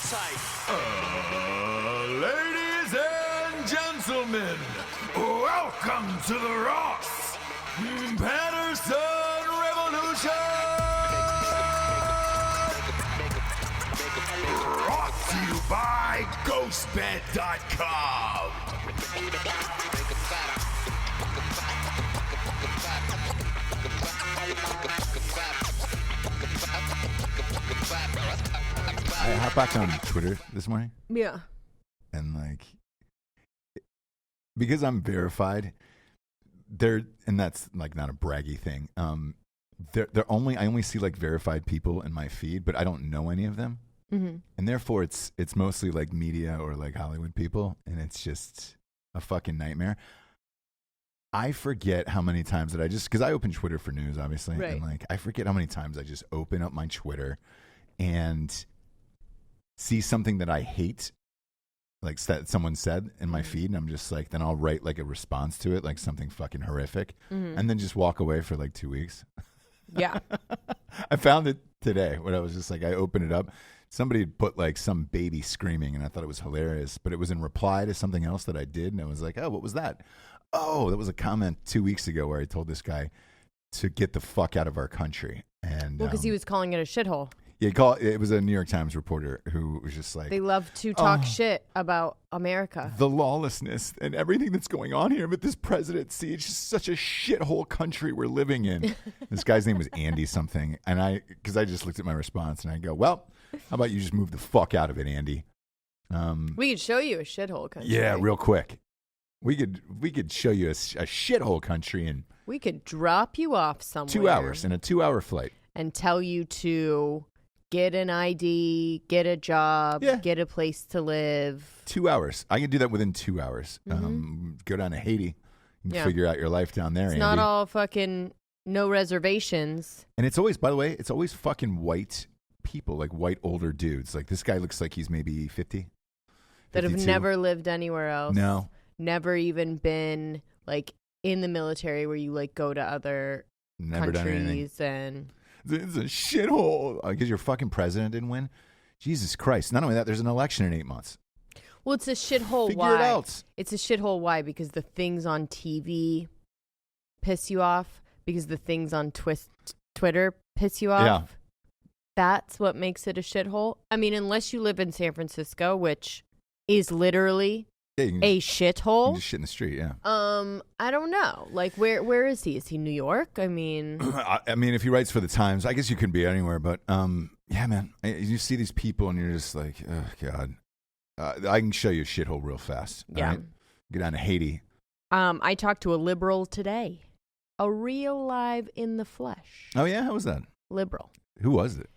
website. Ladies and gentlemen, welcome to the Ross Patterson Revolution! Brought to you by GhostBed.com. I hop back on Twitter this morning. Yeah. And like, because I'm verified, and that's like not a braggy thing. I only see like verified people in my feed, but I don't know any of them. Mm-hmm. And therefore it's mostly like media or like Hollywood people. And it's just a fucking nightmare. I forget how many times that because I open Twitter for news, obviously. Right. And like, I forget how many times I just open up my Twitter and see something that I hate, like that someone said in my feed, and I'm just like, then I'll write like a response to it, like something fucking horrific, and then just walk away for like 2 weeks. Yeah. I found it today when I was just like, I opened it up. Somebody had put like some baby screaming, and I thought it was hilarious, but it was in reply to something else that I did, and I was like, oh, what was that? Oh, that was a comment 2 weeks ago where I told this guy to get the fuck out of our country. And Well, because he was calling it a shithole. Yeah, it was a New York Times reporter who was just like, They love to talk shit about America. The lawlessness and everything that's going on here with this presidency. It's just such a shithole country we're living in. This guy's name was Andy something. And because I just looked at my response and I go, well, how about you just move the fuck out of it, Andy? We could show you a shithole country. Yeah, real quick. We could show you a shithole country in We could drop you off somewhere. 2 hours in a 2-hour flight. And tell you to get an ID, get a job, get a place to live. 2 hours. I can do that within 2 hours. Go down to Haiti and figure out your life down there, It's Andy. not all fucking no reservations. And it's always, by the way, it's always fucking white people, like white older dudes. Like this guy looks like he's maybe 50. That 52. have never lived anywhere else. No. Never even been like in the military where you like go to other Never done anything. countries and... It's a shithole. Because your fucking president didn't win? Jesus Christ. Not only that, there's an election in 8 months. Well, it's a shithole. Figure why? it out. It's a shithole. Why? Because the things on TV piss you off. Because the things on Twitter piss you off. Yeah. That's what makes it a shithole. I mean, unless you live in San Francisco, which is literally a shithole. You can just shit in the street, yeah. I don't know. Like, where is he? Is he New York? I mean, I mean, if he writes for the Times, I guess you could be anywhere. But yeah, man, you see these people, and you're just like, oh god. I can show you a shithole real fast. Yeah. Right? Get down to Haiti. I talked to a liberal today, a real live in the flesh. Oh yeah, how was that? Liberal. Who was it?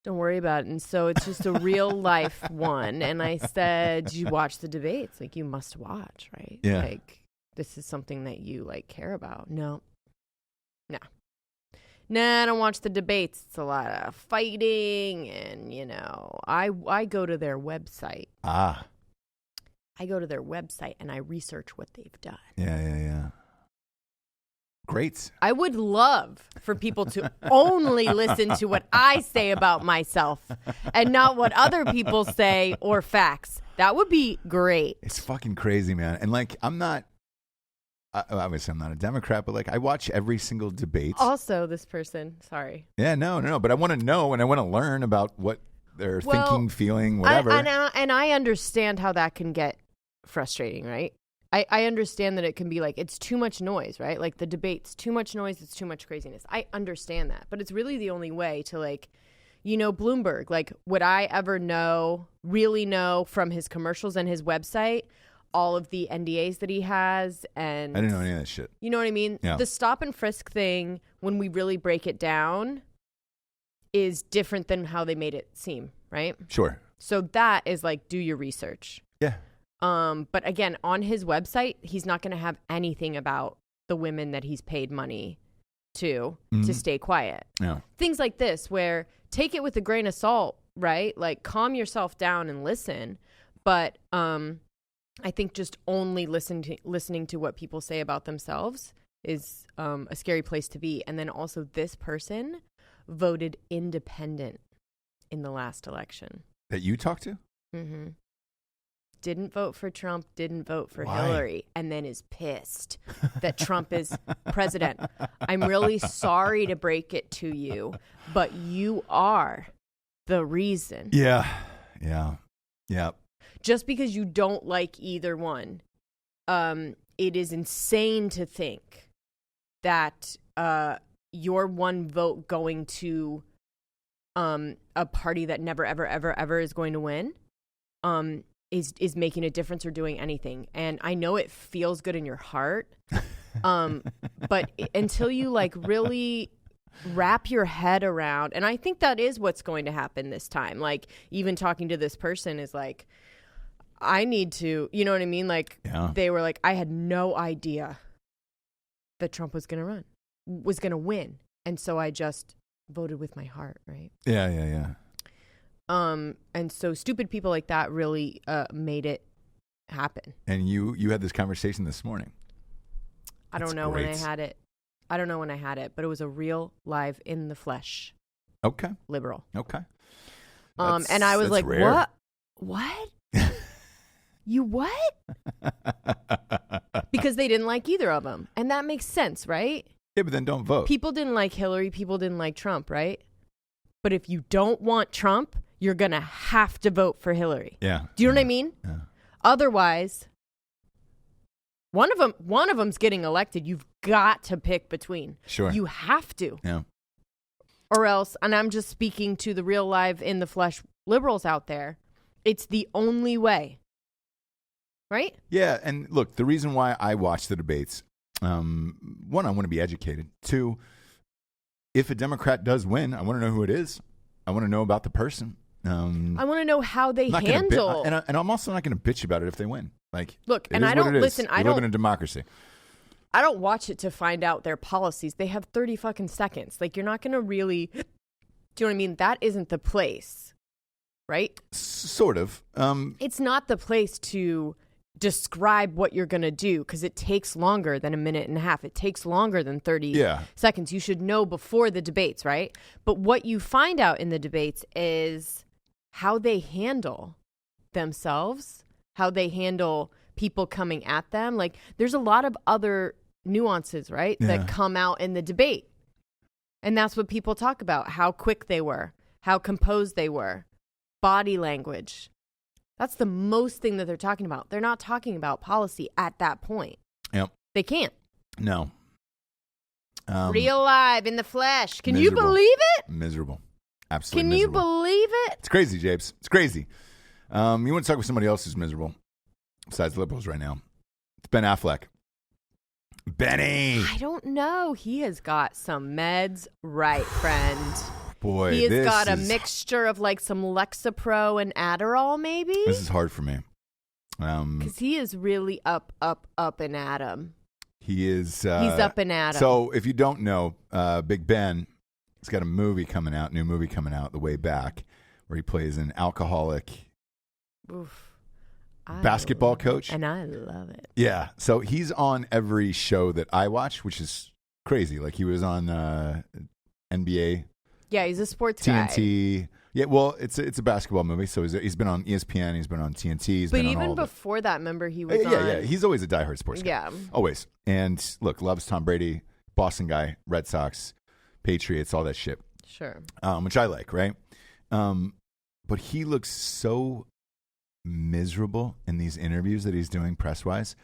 Don't worry about it. And so it's just a real life one. And I said, did you watch the debates? Like, you must watch, right? Yeah. Like, this is something that you, like, care about. No. Nah, I don't watch the debates. It's a lot of fighting. And, you know, I go to their website. Ah. I go to their website and I research what they've done. Yeah. Great. I would love for people to only listen to what I say about myself and not what other people say or facts. That would be great. It's fucking crazy, man. And like, obviously I'm not a Democrat, but like I watch every single debate. Also, this person, sorry. Yeah, no. But I want to know and I want to learn about what they're thinking, feeling, whatever. And I understand how that can get frustrating, right? I understand that it can be like, it's too much noise, right? Like the debates, too much noise, it's too much craziness. I understand that. But it's really the only way to like, you know, Bloomberg, like would I ever really know from his commercials and his website, all of the NDAs that he has? And I didn't know any of that shit. You know what I mean? Yeah. The stop and frisk thing, when we really break it down, is different than how they made it seem, right? Sure. So that is like, do your research. Yeah. But again, on his website, he's not going to have anything about the women that he's paid money to stay quiet. Yeah. Things like this, where take it with a grain of salt, right? Like calm yourself down and listen. But I think just only listening to what people say about themselves is a scary place to be. And then also, this person voted independent in the last election. That you talked to? Mm-hmm. Didn't vote for Trump, didn't vote for Why? Hillary, and then is pissed that Trump is president. I'm really sorry to break it to you, but you are the reason. Yeah. Just because you don't like either one, it is insane to think that your one vote going to a party that never, ever, ever, ever is going to win is making a difference or doing anything. And I know it feels good in your heart, but until you like really wrap your head around, and I think that is what's going to happen this time. Like even talking to this person is like, I need to, you know what I mean? Like They were like, I had no idea that Trump was going to win. And so I just voted with my heart, right? Yeah. And so stupid people like that really made it happen. And you had this conversation this morning. I don't know when I had it. I don't know when I had it, but it was a real live in the flesh. Okay. Liberal. Okay. And I was like, rare. What? You what? Because they didn't like either of them. And that makes sense, right? Yeah, but then don't vote. People didn't like Hillary. People didn't like Trump, right? But if you don't want Trump, you're going to have to vote for Hillary. Yeah. Do you know what I mean? Yeah. Otherwise, one of them's getting elected. You've got to pick between. Sure. You have to. Yeah. Or else, and I'm just speaking to the real live in the flesh liberals out there, it's the only way. Right? Yeah, and look, the reason why I watch the debates, one, I want to be educated. Two, if a Democrat does win, I want to know who it is. I want to know about the person. I want to know how they handle. And I'm also not going to bitch about it if they win. Like, look, and I don't listen. We live in a democracy. I don't watch it to find out their policies. They have 30 fucking seconds. Like, you're not going to really. Do you know what I mean? That isn't the place, right? Sort of. It's not the place to describe what you're going to do because it takes longer than a minute and a half. It takes longer than 30 seconds. You should know before the debates, right? But what you find out in the debates is how they handle themselves, how they handle people coming at them. Like there's a lot of other nuances, right? That come out in the debate. And that's what people talk about, how quick they were, how composed they were, body language. That's the most thing that they're talking about. They're not talking about policy at that point. Yep. They can't. No. Real live in the flesh. Can miserable. you believe it? Miserable. Absolutely Can miserable. you believe it? It's crazy, Japes. It's crazy. You want to talk with somebody else who's miserable besides liberals right now. It's Ben Affleck. Benny. I don't know. He has got some meds right, friend. Boy, he has got a mixture of like some Lexapro and Adderall, maybe. This is hard for me. Because he is really up and at 'em. He is. He's up and at 'em. So if you don't know, Big Ben, he's got a new movie coming out, The Way Back, where he plays an alcoholic basketball coach. And I love it. Yeah. So he's on every show that I watch, which is crazy. Like he was on NBA. Yeah, he's a sports TNT. guy. Yeah, well, it's a basketball movie, so he's been on ESPN, he's been on TNT, but even before that, remember he was on. Yeah, he's always a diehard sports guy. Yeah. Always. And look, loves Tom Brady, Boston guy, Red Sox, Patriots, all that shit. Sure. Which I like, right? But he looks so miserable in these interviews that he's doing press-wise.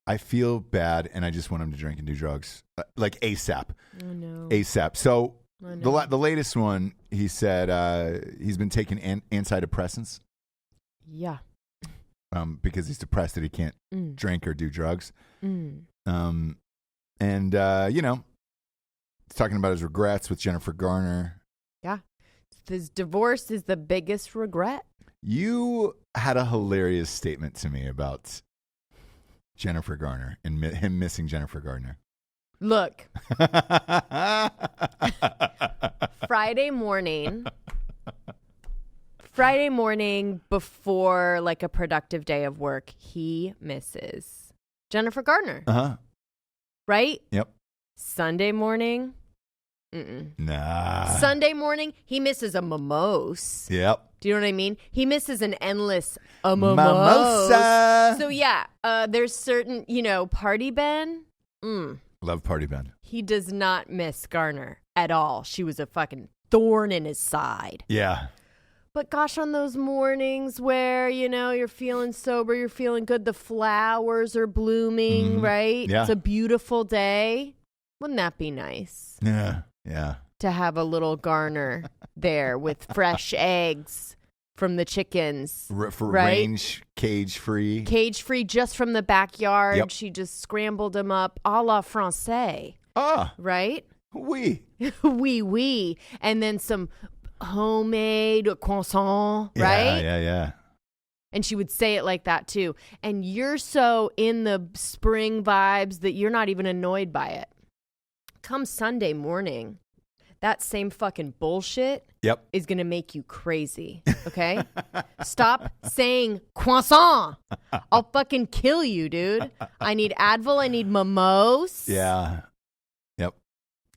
I feel bad, and I just want him to drink and do drugs, like ASAP. Oh, no. ASAP. So the latest one, he said he's been taking antidepressants. Yeah. Because he's depressed that he can't drink or do drugs. Mm. And he's talking about his regrets with Jennifer Garner. Yeah. His divorce is the biggest regret. You had a hilarious statement to me about Jennifer Garner and him missing Jennifer Garner. Look, Friday morning before like a productive day of work, he misses Jennifer Garner. Uh-huh. Right? Yep. Sunday morning. Nah. Sunday morning, he misses a mimosa. Yep. Do you know what I mean? He misses an endless mimosa. So yeah, there's certain, Party Ben. Love Party Ben. He does not miss Garner at all. She was a fucking thorn in his side. Yeah. But gosh, on those mornings where, you're feeling sober, you're feeling good, the flowers are blooming, right? Yeah. It's a beautiful day. Wouldn't that be nice? Yeah. To have a little Garner there with fresh eggs from the chickens. For right? range, cage free. Cage free just from the backyard. Yep. She just scrambled them up a la Francais. Ah. Right? Oui. Oui. And then some homemade croissant, right? Yeah. And she would say it like that too. And you're so in the spring vibes that you're not even annoyed by it. Come Sunday morning, that same fucking bullshit is going to make you crazy, okay? Stop saying croissant. I'll fucking kill you, dude. I need Advil. I need mimose. Yeah. Yep.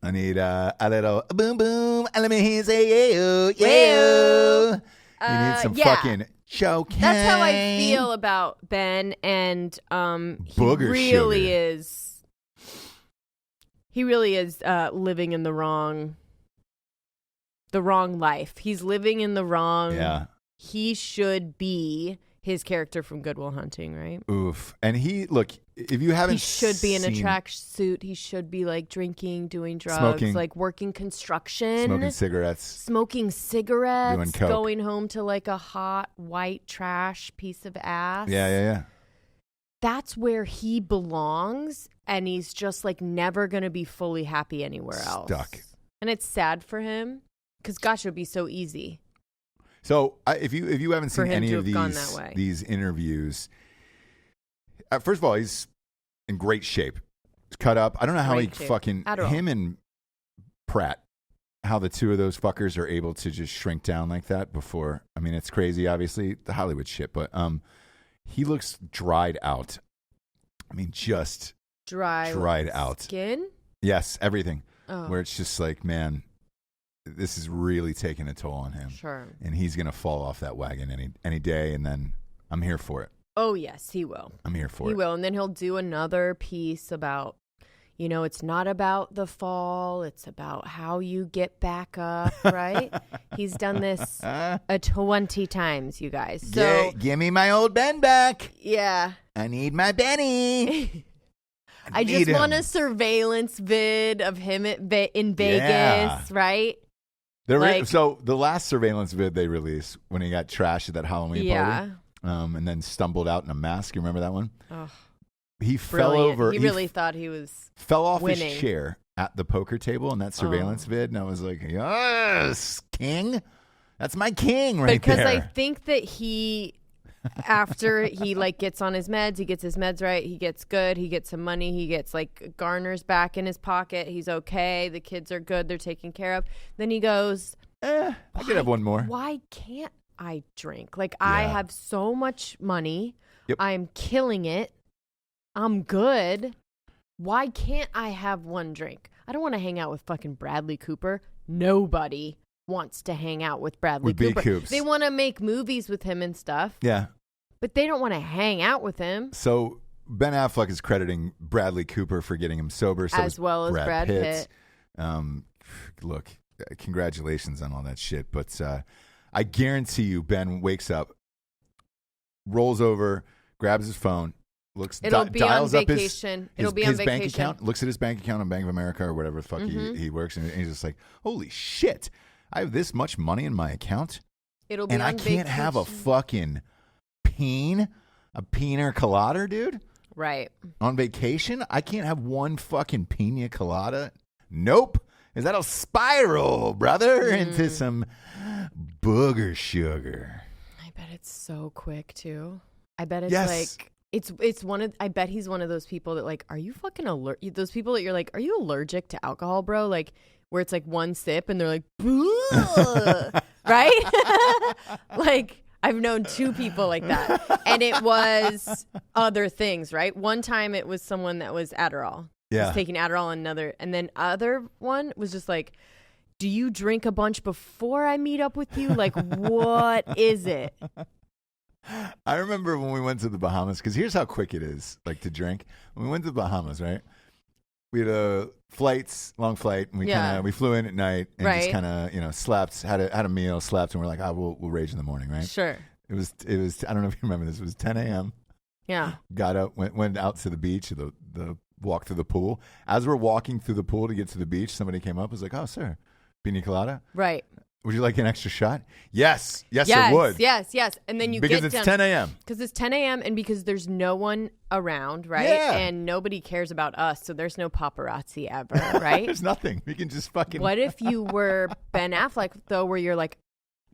I need a little boom boom. Let me hear say yeah. You need some fucking choking. That's how I feel about Ben, and Booger he really is living in the wrong life. He's living in the wrong. Yeah. He should be his character from Good Will Hunting, right? Oof. And if you haven't he should be in a seen- tracksuit. He should be like drinking, doing drugs, Smoking. like working construction, smoking cigarettes. doing coke. going home to like a hot white trash piece of ass. Yeah. That's where he belongs, and he's just like never going to be fully happy anywhere else. Stuck. And it's sad for him because gosh, it would be so easy. So if you haven't For seen him any to of have gone that way. these interviews, first of all, he's in great shape. He's cut up. I don't know how Great shape. Adderall. him and Pratt, how the two of those fuckers are able to just shrink down like that before. I mean, it's crazy, obviously, the Hollywood shit, but he looks dried out. I mean, just dried out. Skin? Yes, everything. Oh. Where it's just like, man, this is really taking a toll on him. Sure. And he's going to fall off that wagon any day, and then I'm here for it. Oh, yes, he will. I'm here for it. He will. And then he'll do another piece about, it's not about the fall. It's about how you get back up, right? He's done this 20 times, you guys. So Give me my old Ben back. yeah. I need my Benny. I just want a surveillance vid of him in Vegas, right? So the last surveillance vid they released when he got trashed at that Halloween party, and then stumbled out in a mask. You remember that one? Oh, he brilliant. fell over. He really thought he was fell off winning. his chair at the poker table in that surveillance vid, and I was like, "Yes, king, that's my king right because there." I think that he. After he gets on his meds, he gets his meds right, he gets good, he gets some money, he gets Garner's back in his pocket, he's okay, the kids are good, they're taken care of. Then he goes, I could have one more. Why can't I drink? I have so much money, Yep. I'm killing it, I'm good. Why can't I have one drink? I don't want to hang out with fucking Bradley Cooper. Nobody wants to hang out with Bradley Cooper. B-Coops. They want to make movies with him and stuff. Yeah. But they don't want to hang out with him. So Ben Affleck is crediting Bradley Cooper for getting him sober, so as well as Brad Pitt. Look, congratulations on all that shit. But I guarantee you, Ben wakes up, rolls over, grabs his phone, It'll be dials on up his vacation. It'll be on bank vacation. account, looks at his bank account on Bank of America or whatever the fuck he works, and he's just like, holy shit, I have this much money in my account, It'll be and on I can't have a fucking a pina colada, dude. Right. On vacation, I can't have one fucking pina colada. Nope. Is that'll spiral, brother, into some booger sugar. I bet it's so quick too. I bet it's Yes. it's one of. I bet he's one of those people that are you fucking allergic? Those people that you're like, are you allergic to alcohol, bro? Where it's one sip and they're like, right? I've known two people like that, and it was other things, right? One time it was someone that was Adderall. Yeah. Was taking Adderall, and then other one was just Do you drink a bunch before I meet up with you? Like, what is it? I remember when we went to the Bahamas, because here's how quick it is, like, to drink. When we went to the Bahamas, right? We had long flight, and we flew in at night and just kind of, slept, had a meal, slept, and we're like, we'll rage in the morning, right? Sure. It was. I don't know if you remember this. It was 10 a.m. Yeah. Got up, went out to the beach, the walk through the pool. As we're walking through the pool to get to the beach, somebody came up, was like, "Oh, sir, pina colada? Right. Would you like an extra shot?" Yes, it would. Yes. And then you because get it's 10 a.m. Because it's 10 a.m. and because there's no one around, right? Yeah. And nobody cares about us, so there's no paparazzi ever, right? There's nothing. We can just fucking. What if you were Ben Affleck though, where you're like,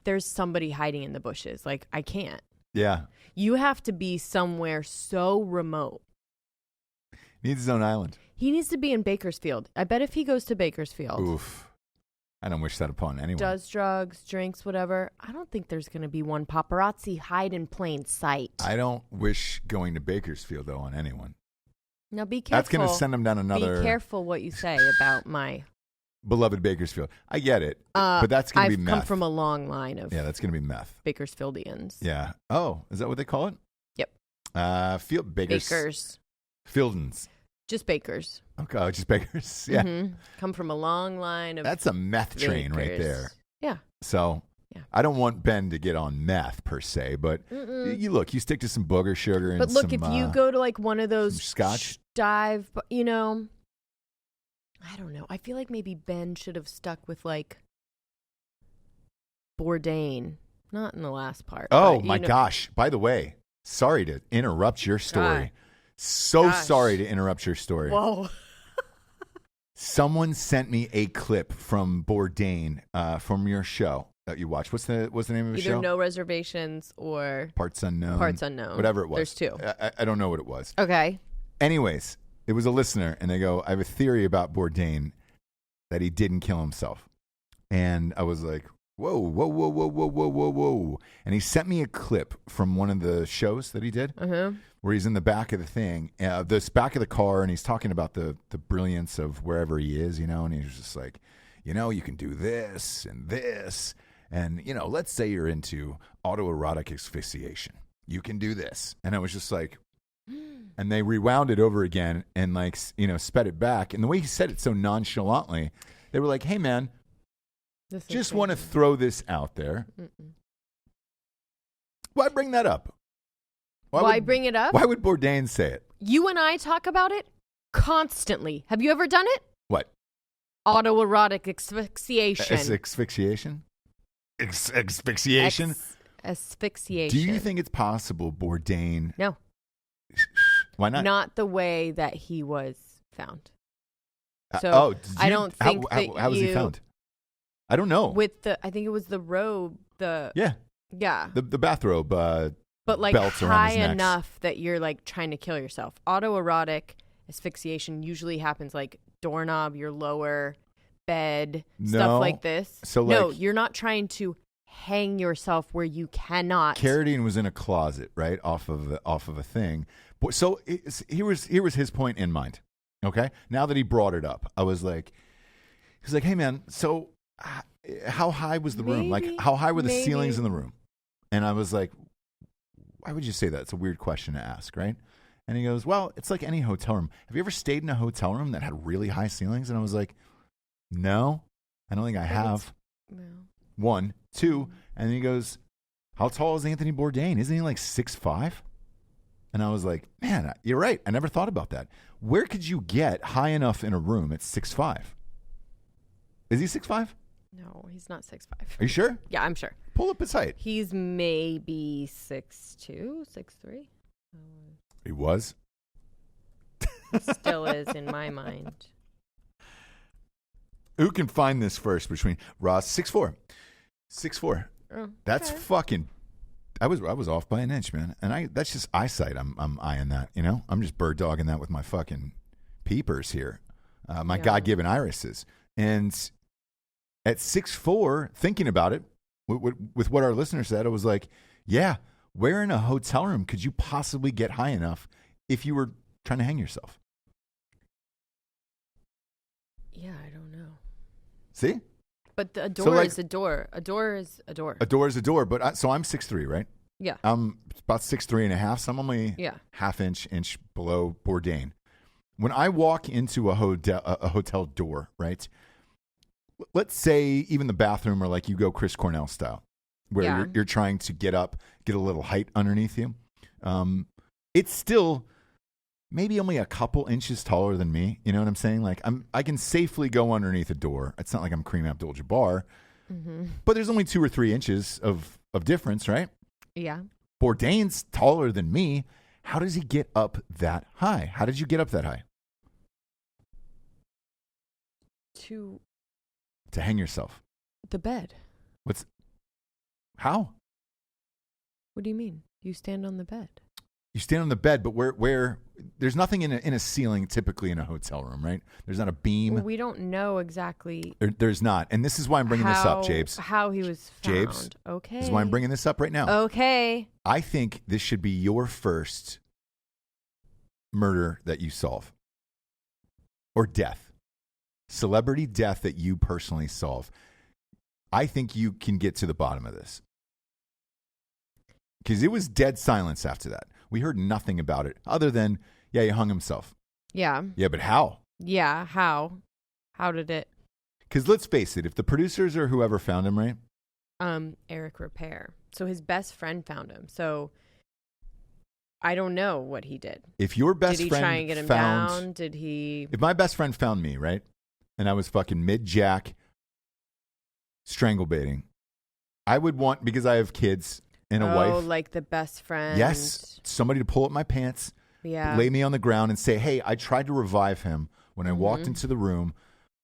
there's somebody hiding in the bushes? Like, I can't. Yeah. You have to be somewhere so remote. Needs his own island. He needs to be in Bakersfield. I bet if he goes to Bakersfield. Oof. I don't wish that upon anyone. Does drugs, drinks, whatever. I don't think there's going to be one paparazzi hide in plain sight. I don't wish going to Bakersfield, though, on anyone. Now be careful. That's going to send them down another. Be careful what you say about my beloved Bakersfield. I get it, but that's going to be meth. I've come from a long line of that's going to be meth. Bakersfieldians. Yeah. Oh, is that what they call it? Yep. Bakers. Fieldins. Just bakers. Okay, just bakers. Yeah. Mm-hmm. Come from a long line of. That's a meth train bakers. right there. Yeah. So I don't want Ben to get on meth per se, but you stick to some booger sugar and But look, some, if you go to like one of those scotch dive, I don't know. I feel like maybe Ben should have stuck with like Bourdain, not in the last part. Oh my gosh! By the way, sorry to interrupt your story. Sorry to interrupt your story. Whoa. Someone sent me a clip from Bourdain from your show that you watched. What's the name of the show? Either No Reservations or Parts Unknown. Whatever it was. There's two. I don't know what it was. Okay. Anyways, it was a listener, and they go, "I have a theory about Bourdain that he didn't kill himself." And I was like, whoa. And he sent me a clip from one of the shows that he did where he's in the back of the thing, this back of the car, and he's talking about the brilliance of wherever he is, and he's just like, you can do this and this. And, let's say you're into autoerotic asphyxiation. You can do this. And I was just like, and they rewound it over again and sped it back. And the way he said it so nonchalantly, they were like, "Hey, man, just want to throw this out there." Why bring that up? Why bring it up? Why would Bourdain say it? You and I talk about it constantly. Have you ever done it? What? Autoerotic asphyxiation. Asphyxiation? Asphyxiation? Asphyxiation. Do you think it's possible Bourdain... No. Why not? Not the way that he was found. So I don't think how was he found? I don't know. With I think it was the robe. Yeah. The bathrobe. But like belts high around his enough that you're like trying to kill yourself. Autoerotic asphyxiation usually happens like doorknob, your lower bed, stuff like this. So no, you're not trying to hang yourself where you cannot. Carradine was in a closet, right, off of a thing. So here was his point in mind. Okay, now that he brought it up, I was like, he's like, "Hey man, so how high was the room? Like, how high were the ceilings in the room?" And I was like, "Why would you say that? It's a weird question to ask, right?" And he goes, "Well, it's like any hotel room. Have you ever stayed in a hotel room that had really high ceilings?" And I was like, "No, I don't think I have." No. 1, 2, and then he goes, "How tall is Anthony Bourdain? Isn't he like 6'5"? And I was like, "Man, you're right. I never thought about that. Where could you get high enough in a room at 6'5"? Is he 6'5"? No, he's not 6'5". Are you sure? Yeah, I'm sure. Pull up his height. He's maybe 6'2", 6'3". He was? He still is in my mind. Who can find this first between Ross? 6'4". 6'4". Oh, That's fucking... I was off by an inch, man. And that's just eyesight. I'm eyeing that, I'm just bird dogging that with my fucking peepers here. My God-given irises. And at 6'4", thinking about it, with what our listener said, I was like, yeah, where in a hotel room could you possibly get high enough if you were trying to hang yourself? Yeah, I don't know. See? but a door So, like- is a door. A door is a door. A door is a door, but so I'm 6'3", right? Yeah. I'm about 6'3.5", so I'm only Yeah. half inch below Bourdain. When I walk into a hotel door, right? Let's say even the bathroom, or like you go Chris Cornell style, where Yeah. you're trying to get up, get a little height underneath you. It's still maybe only a couple inches taller than me. You know what I'm saying? Like I can safely go underneath a door. It's not like I'm Kareem Abdul-Jabbar, but there's only 2 or 3 inches of difference, right? Yeah. Bourdain's taller than me. How does he get up that high? How did you get up that high? To To hang yourself. the bed. How? What do you mean? You stand on the bed. You stand on the bed, but where there's nothing in a ceiling typically in a hotel room, right? There's not a beam. Well, we don't know exactly There's not. And this is why I'm bringing this up, Jabes. How he was found. Jabes, Okay. This is why I'm bringing this up right now. Okay. I think this should be your first murder that you solve. Or death. Celebrity death that you personally solve. I think you can get to the bottom of this. Because it was dead silence after that. We heard nothing about it other than, yeah, he hung himself. Yeah. Yeah, but how? Yeah. How? How did it? Because let's face it, if the producers or whoever found him, right? Eric Repair. So his best friend found him. So I don't know what he did. If your best Did he friend try and get him found, down? Did he? If my best friend found me, right, and I was fucking mid-jack stranglebaiting, I would want, because I have kids and a wife. Like the best friend. Yes, somebody to pull up my pants, Yeah. lay me on the ground and say, hey, I tried to revive him. When I walked into the room,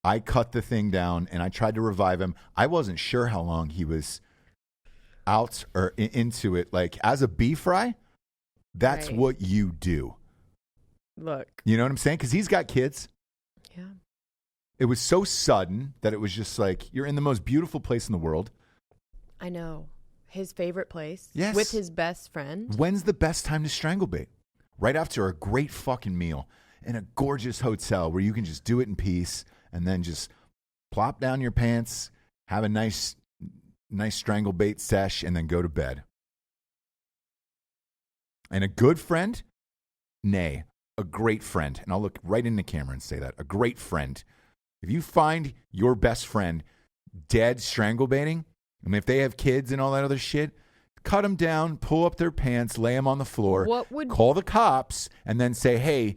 I cut the thing down and I tried to revive him. I wasn't sure how long he was out or into it. Like, as a beef fry, that's Right. what you do. Look. You know what I'm saying? Because he's got kids. Yeah. It was so sudden that it was just like, you're in the most beautiful place in the world. I know. His favorite place. Yes. With his best friend. When's the best time to strangle bait? Right after a great fucking meal in a gorgeous hotel where you can just do it in peace and then just plop down your pants, have a nice strangle bait sesh, and then go to bed. And a good friend? Nay, a great friend. And I'll look right in the camera and say that. A great friend. If you find your best friend dead strangle baiting, I mean, if they have kids and all that other shit, cut them down, pull up their pants, lay them on the floor, call the cops, and then say, hey,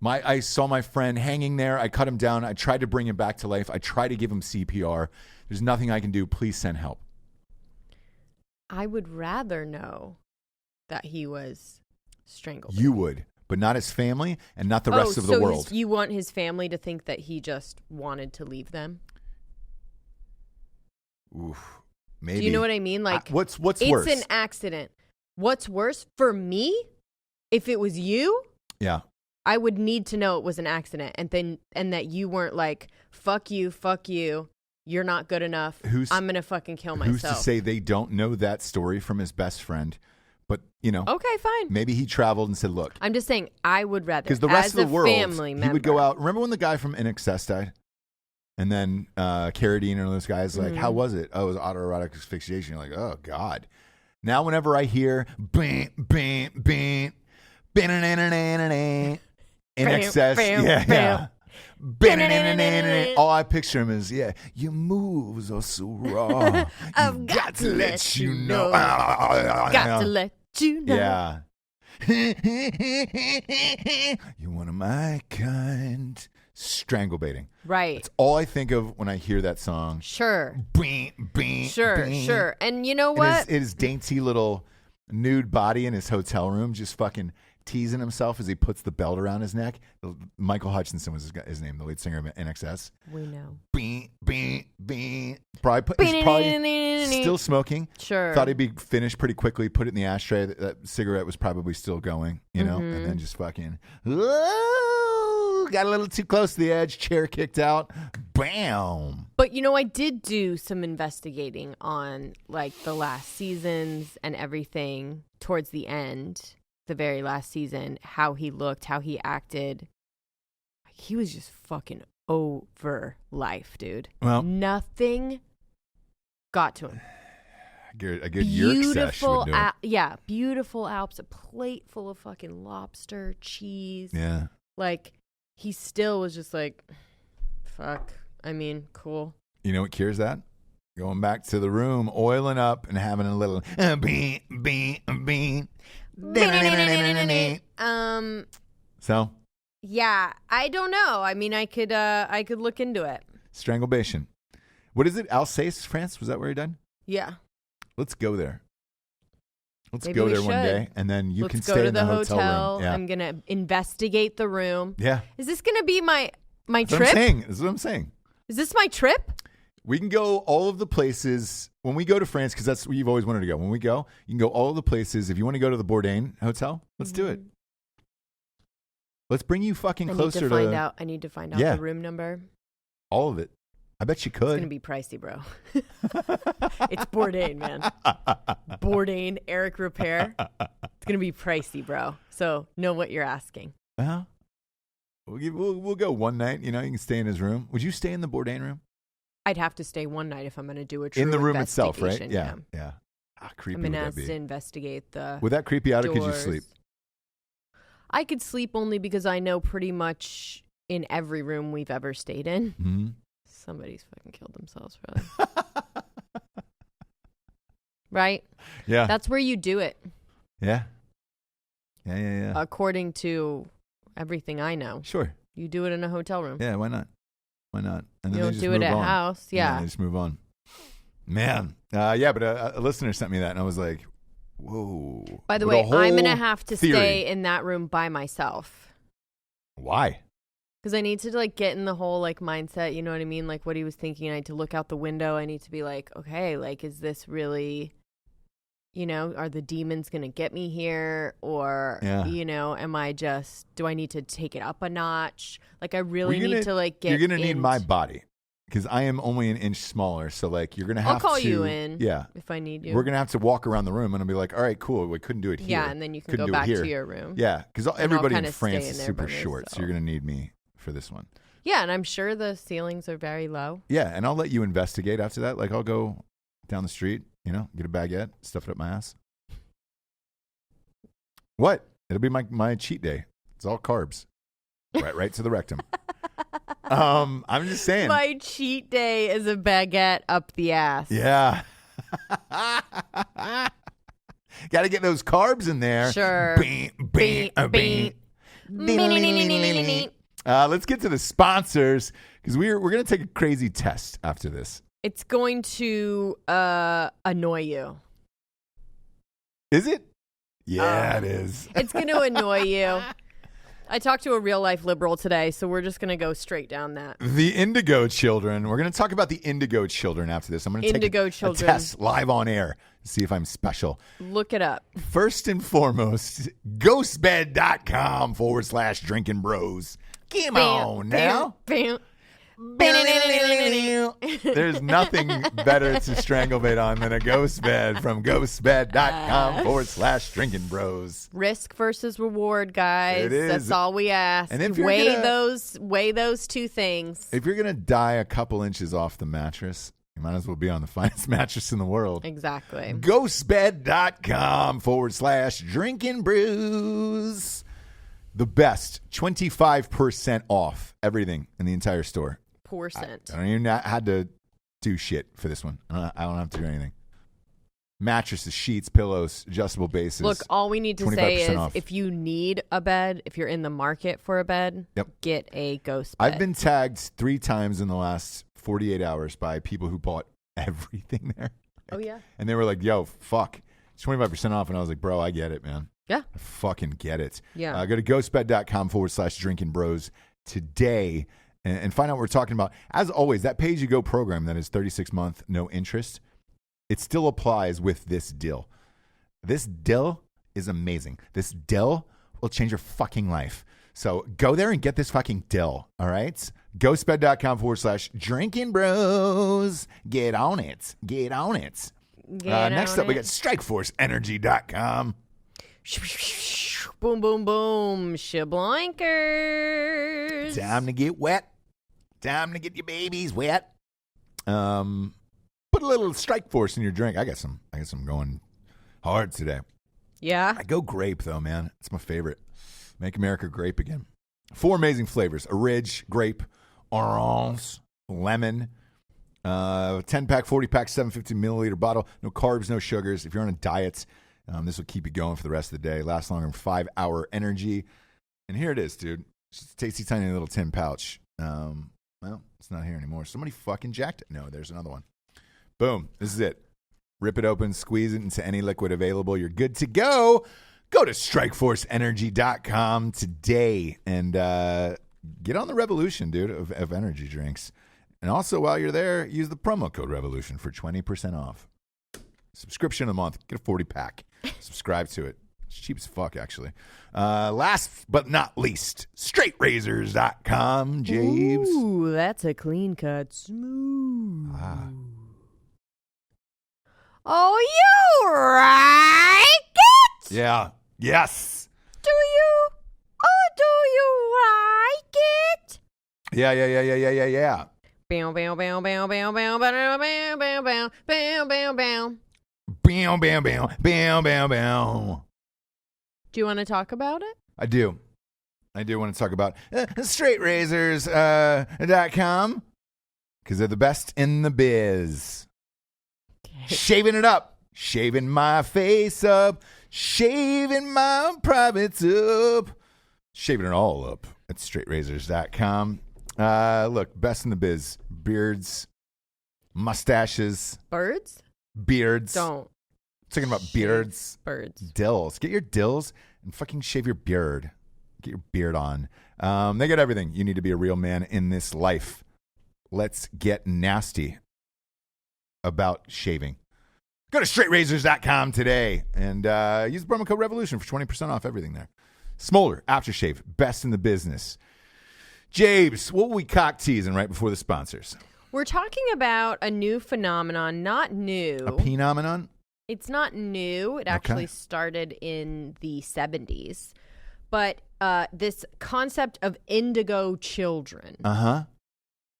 I saw my friend hanging there. I cut him down. I tried to bring him back to life. I tried to give him CPR. There's nothing I can do. Please send help. I would rather know that he was strangled. You would, but not his family and not the rest of the world. So you want his family to think that he just wanted to leave them? Oof, maybe. Do you know what I mean? Like, what's it's worse? It's an accident. What's worse for me? If it was you, Yeah. I would need to know it was an accident, and that you weren't like, fuck you, you're not good enough. I'm gonna fucking kill myself. Who's to say they don't know that story from his best friend? But you know, okay, fine. Maybe he traveled and said, "Look." I'm just saying, I would rather, because the rest as of the a world, family member, he would go out. Remember when the guy from NXS died, and then Carradine and those guys, like, how was it? Oh, it was autoerotic asphyxiation. You're like, oh god. Now, whenever I hear bam, bam, bam, NXS, yeah. All I picture him is, your moves are so raw. I've got to let you know. Got to let you know. Yeah. You're one of my kind. Strangle baiting. Right. That's all I think of when I hear that song. Sure. Sure. Sure. And you know what? His dainty little nude body in his hotel room just fucking teasing himself as he puts the belt around his neck. Michael Hutchinson was his name, the lead singer of NXS. We know. He's probably still smoking. Sure. Thought he'd be finished pretty quickly. Put it in the ashtray. That cigarette was probably still going, you know, and then just fucking, got a little too close to the edge. Chair kicked out. Bam. But you know, I did do some investigating on like the last seasons and everything towards the end. The very last season, how he looked, how he acted. He was just fucking over life, dude. Well, nothing got to him. A good yerk sesh would do it. Yeah, beautiful Alps, a plate full of fucking lobster, cheese. Yeah. Like, he still was just like, fuck. I mean, cool. You know what cures that? Going back to the room, oiling up, and having a little bean. So? Yeah, I don't know. I mean, I could look into it. Stranglebation. What is it? Alsace, France? Was that where he died? Yeah. Let's go there. Maybe go we there one should. day, and then you Let's can go stay to in the hotel room. Yeah. I'm gonna investigate the room. Yeah. Is this gonna be my That's trip? what I'm saying. This is what I'm saying. Is this my trip? We can go all of the places when we go to France, because that's where you've always wanted to go. When we go, you can go all of the places. If you want to go to the Bourdain Hotel, let's do it. Let's bring you fucking closer to. I need to find out the room number. All of it. I bet you could. It's gonna be pricey, bro. It's Bourdain, man. Bourdain, Eric Repair. It's gonna be pricey, bro. So know what you're asking. Well, we'll go one night. You know, you can stay in his room. Would you stay in the Bourdain room? I'd have to stay one night if I'm gonna do a true in the room itself, right? investigation, Yeah. Creepy. I'm gonna ask to investigate the. Would that creep you out, or could you doors. sleep? I could sleep only because I know pretty much in every room we've ever stayed in. Mm-hmm. Somebody's fucking killed themselves, probably. Right? Yeah. That's where you do it. Yeah. Yeah. According to everything I know. Sure. You do it in a hotel room. Yeah, why not? Why not? And You then don't they just do it move at on. house. Yeah. They just move on. Man. Yeah, but a listener sent me that, and I was like, whoa. By the With way, a whole I'm going to have to theory. stay in that room by myself. Why? Because I need to like get in the whole like mindset, you know what I mean? Like what he was thinking. I need to look out the window. I need to be like, okay, like is this really, you know, are the demons going to get me here? Or, you know, do I need to take it up a notch? Like I really need to like get You're going to need my body, because I am only an inch smaller. So like you're going to have to. I'll call you in if I need you. We're going to have to walk around the room, and I'll be like, all right, cool. We couldn't do it here. Yeah, and then you can couldn't go do it back here. to your room. Yeah, because everybody in kinda France stay in is there super by short. So myself. you're going to need me for this one. Yeah, and I'm sure the ceilings are very low. Yeah, and I'll let you investigate after that. Like I'll go down the street, you know, get a baguette, stuff it up my ass. What? It'll be my cheat day. It's all carbs. Right to the rectum. I'm just saying. My cheat day is a baguette up the ass. Yeah. Got to get those carbs in there. Sure. Let's get to the sponsors, because we're going to take a crazy test after this. It's going to annoy you. Is it? Yeah, it is. It's going to annoy you. I talked to a real life liberal today, so we're just going to go straight down that. The Indigo Children. We're going to talk about the Indigo Children after this. I'm going to take a test live on air to see if I'm special. Look it up. First and foremost, ghostbed.com/Drinkin Bros. Come on now. Bam. There's nothing better to stranglebait on than a ghost bed from ghostbed.com/Drinkin Bros. Risk versus reward, guys. It is. That's all we ask. And if you're weigh those two things. If you're going to die a couple inches off the mattress, you might as well be on the finest mattress in the world. Exactly. Ghostbed.com/Drinkin Brews. The best, 25% off everything in the entire store. Percent. I don't even had to do shit for this one. I don't have to do anything. Mattresses, sheets, pillows, adjustable bases. Look, all we need to say is off. if you need a bed, if you're in the market for a bed, get a ghost bed. I've been tagged 3 times in the last 48 hours by people who bought everything there. Oh, yeah. And they were like, yo, fuck. It's 25% off. And I was like, bro, I get it, man. Yeah. I fucking get it. Yeah. Go to ghostbed.com/Drinkin Bros today and find out what we're talking about. As always, that pay-as-you-go program that is 36-month, no interest, it still applies with this deal. This deal is amazing. This deal will change your fucking life. So go there and get this fucking deal, all right? Ghostbed.com/Drinkin Bros. Get on it. Get on it. Next up, we got StrikeForceEnergy.com. Boom, boom, boom. Shablankers. Time to get wet. Time to get your babies wet. Put a little Strike Force in your drink. I got some going hard today. Yeah. I go grape, though, man. It's my favorite. Make America grape again. 4 amazing flavors. Ridge, grape, orange, lemon. 10-pack, 40-pack, 750-milliliter bottle. No carbs, no sugars. If you're on a diet, this will keep you going for the rest of the day. Last longer than 5-hour energy. And here it is, dude. It's just a tasty, tiny little tin pouch. Well, it's not here anymore. Somebody fucking jacked it. No, there's another one. Boom. This is it. Rip it open, squeeze it into any liquid available. You're good to go. Go to strikeforceenergy.com today and get on the revolution, dude, of energy drinks. And also, while you're there, use the promo code REVOLUTION for 20% off. Subscription a month. Get a 40-pack. Subscribe to it. It's cheap as fuck, actually. Last but not least, straightrazors.com, James. Ooh, that's a clean cut. Smooth. Ah. Oh, you like it? Yeah. Yes. Do you? Oh, do you like it? Yeah. Bow, bow, bow, bow, bow, bow, bow, bow, bow, bow, bow, bow, bow. Bam, bam, bam, bam, bam, bam. Do you want to talk about it? I do want to talk about straightrazors.com because they're the best in the biz. Okay. Shaving it up. Shaving my face up. Shaving my privates up. Shaving it all up at straightrazors.com. Look, best in the biz. Beards. Mustaches. Birds? Beards. Don't. Talking about beards. Birds. Dills. Get your dills and fucking shave your beard. Get your beard on. They got everything you need to be a real man in this life. Let's get nasty about shaving. Go to straightrazors.com today and use the promo code REVOLUTION for 20% off everything there. Smolder, aftershave, best in the business. James, what were we cock teasing right before the sponsors? We're talking about a new phenomenon, not new. A phenomenon? It's not new. It actually started in the 70s. But this concept of indigo children. Uh-huh.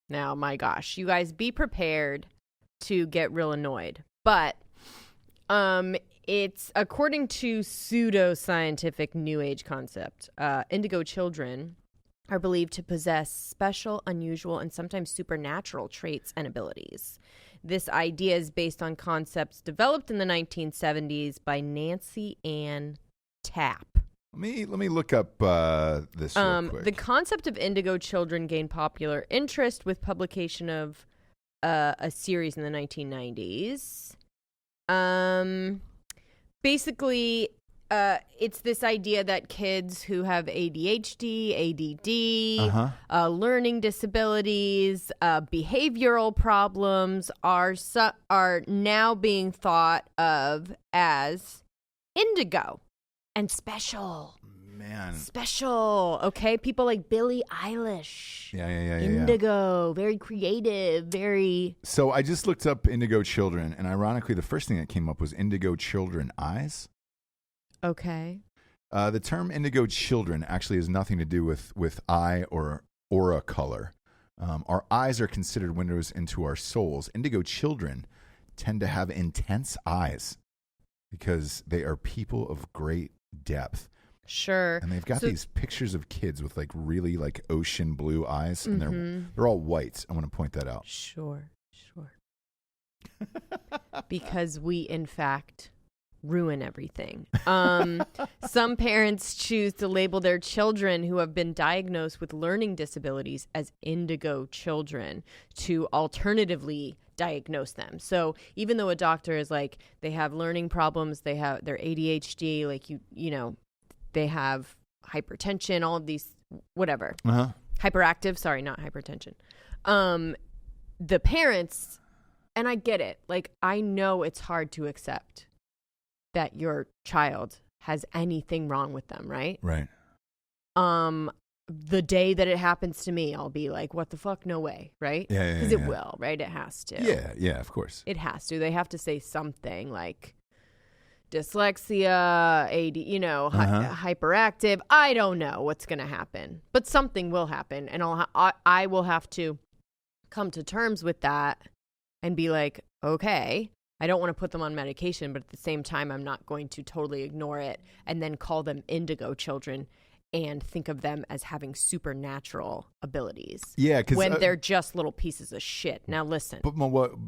Now, my gosh, you guys be prepared to get real annoyed. But it's according to pseudo-scientific New Age concept. Indigo children are believed to possess special, unusual, and sometimes supernatural traits and abilities. This idea is based on concepts developed in the 1970s by Nancy Ann Tapp. Let me look up this real quick. The concept of indigo children gained popular interest with publication of a series in the 1990s. Basically, it's this idea that kids who have ADHD, ADD, learning disabilities, behavioral problems are now being thought of as indigo and special. Man. Special, okay? People like Billie Eilish. Yeah. Indigo, very creative, very... So I just looked up indigo children, and ironically, the first thing that came up was indigo children eyes. Okay. The term indigo children actually has nothing to do with eye or aura color. Our eyes are considered windows into our souls. Indigo children tend to have intense eyes because they are people of great depth. Sure. And they've got these pictures of kids with like really like ocean blue eyes, and they're all white. I want to point that out. Sure. Because we, in fact, ruin everything. Some parents choose to label their children who have been diagnosed with learning disabilities as indigo children to alternatively diagnose them. So even though a doctor is like, they have learning problems, they have their ADHD, like you know, they have hypertension, all of these, whatever. Hyperactive, sorry, not hypertension. The parents, and I get it, like I know it's hard to accept that your child has anything wrong with them, right? Right. The day that it happens to me, I'll be like, what the fuck? No way, right? Yeah. Because it will, right? It has to. Yeah, of course. It has to. They have to say something like dyslexia, AD, hyperactive. I don't know what's going to happen, but something will happen, and I will have to come to terms with that and be like, okay, I don't want to put them on medication, but at the same time, I'm not going to totally ignore it and then call them indigo children and think of them as having supernatural abilities. Yeah, because when they're just little pieces of shit. Now listen. But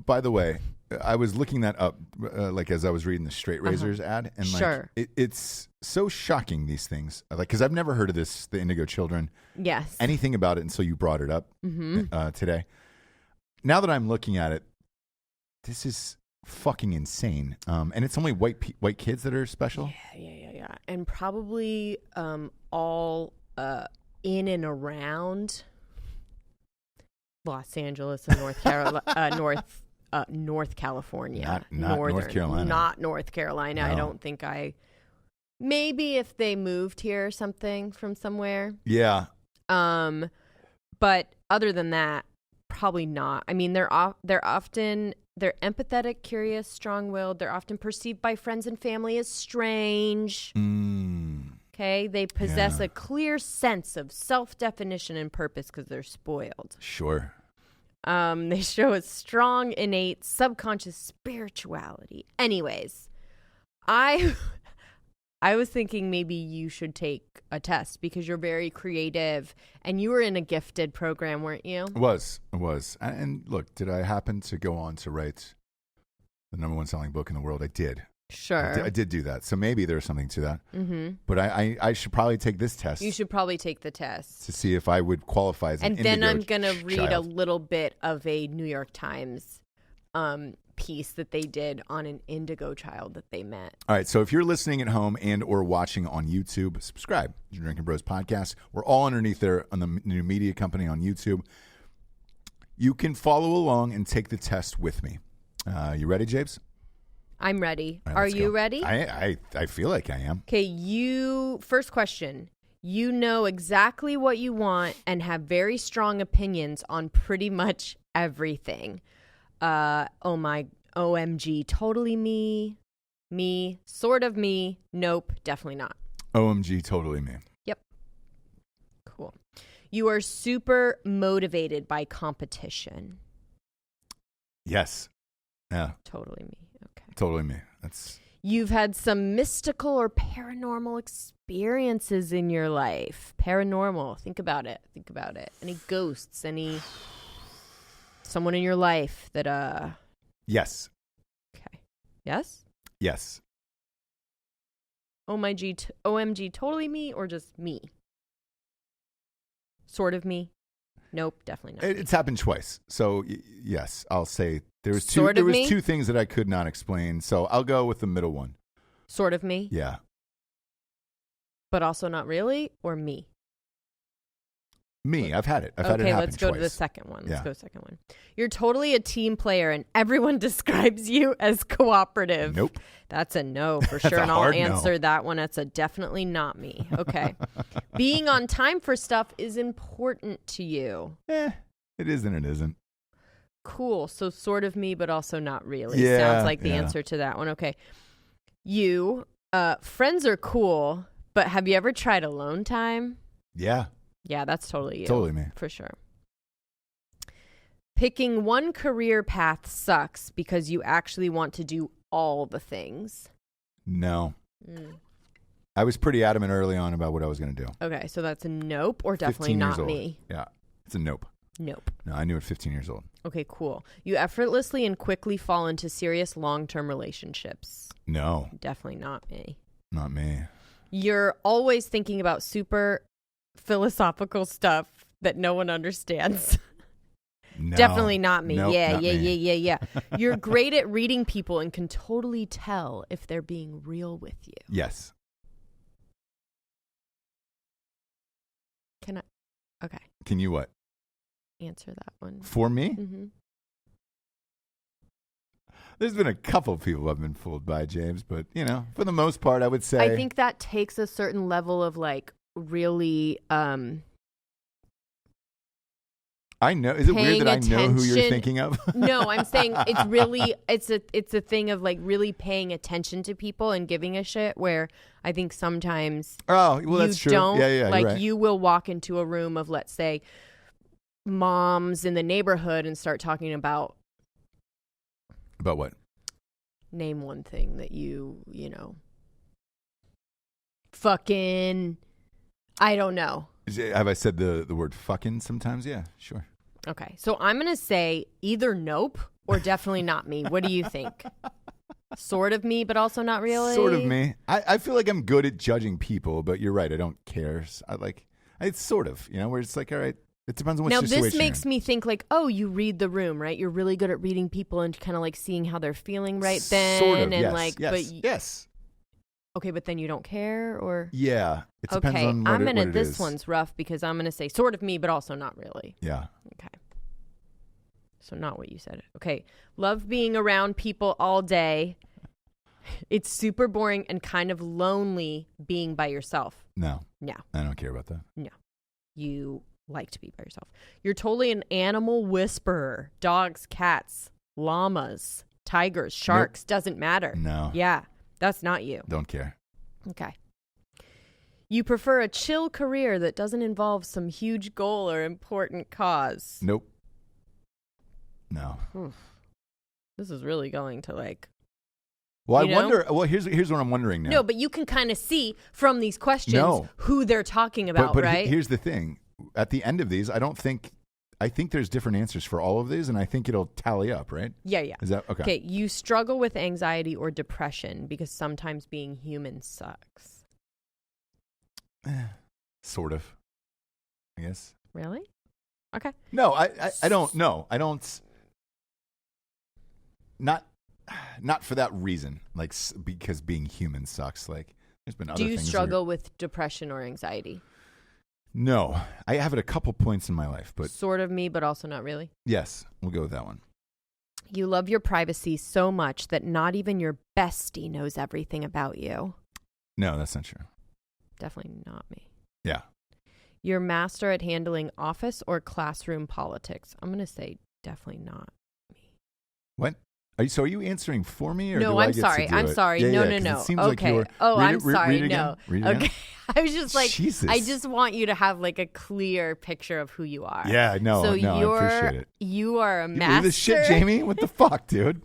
by the way, I was looking that up, like as I was reading the Straight Razors ad, and Sure. it's so shocking, these things. Like, because I've never heard of this, the Indigo Children. Yes. Anything about it until you brought it up today. Now that I'm looking at it, this is fucking insane. And it's only white kids that are special. Yeah. And probably all in and around Los Angeles and North Carolina, North California, not North Carolina. Not North Carolina. No. I don't think maybe if they moved here or something from somewhere. Yeah. But other than that, probably not. I mean, they're empathetic, curious, strong-willed. They're often perceived by friends and family as strange. Okay? They possess a clear sense of self-definition and purpose because they're spoiled. Sure. They show a strong, innate, subconscious spirituality. Anyways, I was thinking maybe you should take a test because you're very creative and you were in a gifted program, weren't you? It was. And look, did I happen to go on to write the #1 selling book in the world? I did. Sure. I did do that. So maybe there's something to that. Mm-hmm. But I should probably take this test. You should probably take the test. To see if I would qualify as an indigo And then I'm going to read child. a little bit of a New York Times piece that they did on an indigo child that they met. All right, so if you're listening at home and or watching on YouTube, subscribe to Drinkin Bros podcast. We're all underneath there on the new media company on YouTube. You can follow along and take the test with me. You ready, James? I'm ready. All right, Are let's you go. ready? I feel like I am. Okay, first question. You know exactly what you want and have very strong opinions on pretty much everything. OMG, totally me, sort of me, nope, definitely not. OMG, totally me. Yep. Cool. You are super motivated by competition. Yes. Yeah, Totally me. Okay. totally me. You've had some mystical or paranormal experiences in your life. Paranormal. Think about it. Any ghosts? Someone in your life that Yes. Okay. Yes? Yes. OMG, totally me or just me? Sort of me? Nope, definitely not. It's happened twice. So yes, I'll say there was Sort of me? two things that I could not explain. So I'll go with the middle one. Sort of me? Yeah. But also not really, or me? Me, I've had it. I've had it Okay, happen let's go twice. to the second one. Yeah. Second one. You're totally a team player, and everyone describes you as cooperative. Nope. That's a no for That's sure, a and I'll hard no. answer that one. That's a definitely not me. Okay. Being on time for stuff is important to you. It is and it isn't. Cool. So sort of me, but also not really. Yeah, Sounds like the answer to that one. Okay. You, friends are cool, but have you ever tried alone time? Yeah. Yeah, that's totally you. Totally me. For sure. Picking one career path sucks because you actually want to do all the things. No. I was pretty adamant early on about what I was going to do. Okay, so that's a nope or definitely 15 years not old. me. Yeah. It's a nope. Nope. No, I knew at 15 years old. Okay, cool. You effortlessly and quickly fall into serious long-term relationships. No. Definitely not me. Not me. You're always thinking about super philosophical stuff that no one understands. No. Definitely not me. Nope, Yeah. not me. You're great at reading people and can totally tell if they're being real with you. Yes. Can I? Okay. Can you what? Answer that one. For me? Mm-hmm. There's been a couple people I've been fooled by, James, but, for the most part, I would say. I think that takes a certain level of really I know. Is it weird that I know who you're attention. thinking of? No, I'm saying it's really it's a thing of really paying attention to people and giving a shit, where I think sometimes Oh, well, that's you true. don't Yeah, you're right. you will walk into a room of, let's say, moms in the neighborhood and start talking about what? Name one thing that you know, fucking, I don't know. Have I said the word fucking sometimes? Yeah, sure. Okay, so I'm going to say either nope or definitely not me. What do you think? Sort of me, but also not really? Sort of me. I feel like I'm good at judging people, but you're right. I don't care. It's sort of, where it's like, all right, it depends on what situation. Now, this makes me think like, oh, you read the room, right? You're really good at reading people and kind of like seeing how they're feeling right then. Sort of, and yes, like, yes. Okay, but then you don't care, or? Yeah, it depends okay, on what it is. This one's rough because I'm going to say sort of me, but also not really. Yeah. Okay. So not what you said. Okay. Love being around people all day. It's super boring and kind of lonely being by yourself. No. No. I don't care about that. No. You like to be by yourself. You're totally an animal whisperer. Dogs, cats, llamas, tigers, sharks, doesn't matter. No. Yeah. That's not you. Don't care. Okay. You prefer a chill career that doesn't involve some huge goal or important cause. Nope. No. This is really going to like. Well, I wonder. Well, here's what I'm wondering now. No, but you can kind of see from these questions who they're talking about, but right? Here's the thing. At the end of these, I think there's different answers for all of these, and I think it'll tally up, right? Yeah. Is that okay? Okay, you struggle with anxiety or depression because sometimes being human sucks. Sort of, I guess. Really? Okay. No, I don't know. I don't. Not for that reason. Like because being human sucks. Like there's been other things. Do you struggle with depression or anxiety? No, I have it a couple points in my life, but sort of me, but also not really. Yes, we'll go with that one. You love your privacy so much that not even your bestie knows everything about you. No, that's not true. Definitely not me. Yeah. You're master at handling office or classroom politics. I'm going to say definitely not me. What? Are you answering for me? Or no, do I'm I get sorry. To do I'm it? sorry. Yeah, no. It seems okay. Like I'm sorry. Read it no. Read it okay. Again? I was just like, Jesus. I just want you to have like a clear picture of who you are. Yeah, no, I appreciate it. You are a master. You believe this shit, Jamie? What the fuck, dude?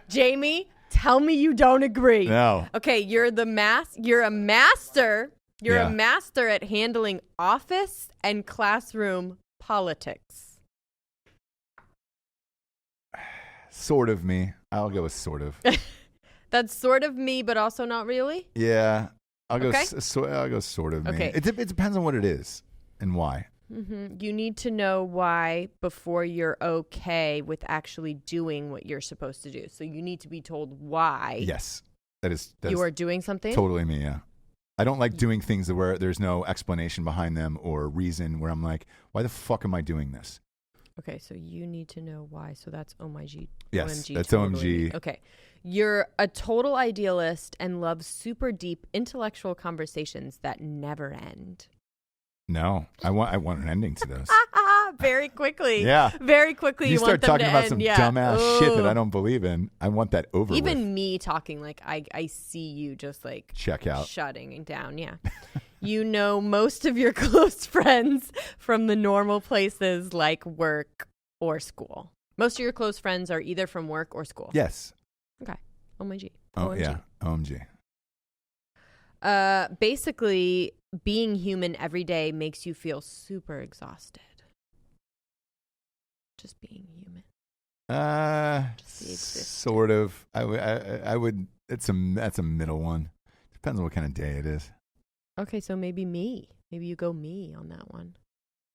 Jamie, tell me you don't agree. No. Okay, you're a master. You're a master at handling office and classroom politics. Sort of me. I'll go with sort of. That's sort of me, but also not really? Yeah. I'll go Okay. I'll go sort of me. Okay. It depends on what it is and why. Mm-hmm. You need to know why before you're okay with actually doing what you're supposed to do. So you need to be told why. Yes. That is you are doing something? Totally me, yeah. I don't like doing things where there's no explanation behind them or reason where I'm like, why the fuck am I doing this? Okay, so you need to know why. So that's OMG. Yes, OMG, that's totally. OMG. Okay. You're a total idealist and love super deep intellectual conversations that never end. No, I want an ending to those. Very quickly. Yeah. Very quickly you want start them talking to about end. some Yeah. dumbass shit that I don't believe in. I want that over Even with. me talking, like I see you just like check out, shutting down. Yeah. You know most of your close friends from the normal places like work or school. Most of your close friends are either from work or school. Yes. Okay. OMG. Oh yeah. OMG. Basically, being human every day makes you feel super exhausted. Just being human. Sort of. I would. That's a middle one. Depends on what kind of day it is. Okay, so maybe me. Maybe you go me on that one,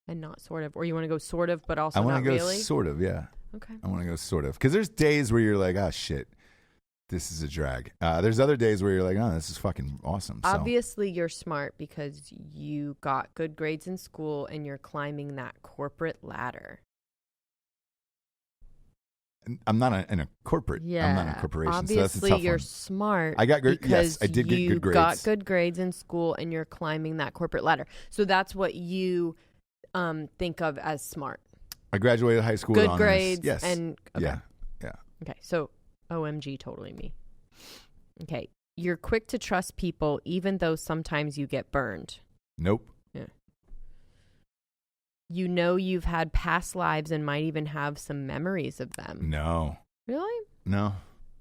and not sort of, or you want to go sort of, but also not really. I want to go sort of. Yeah. Okay. I want to go sort of because there's days where you're like, oh shit, this is a drag. There's other days where you're like, oh, this is fucking awesome. So. Obviously, you're smart because you got good grades in school and you're climbing that corporate ladder. I'm not in a corporate. Yeah. I'm not in a corporation. Obviously, so that's a tough you're one. smart. I got good. Yes, I did get good grades. You got good grades in school and you're climbing that corporate ladder. So that's what you think of as smart. I graduated high school. Good with honors. grades. Yes. And okay. Yeah. Okay. So OMG, totally me. Okay. You're quick to trust people, even though sometimes you get burned. Nope. Yeah. You know you've had past lives and might even have some memories of them. No. Really? No.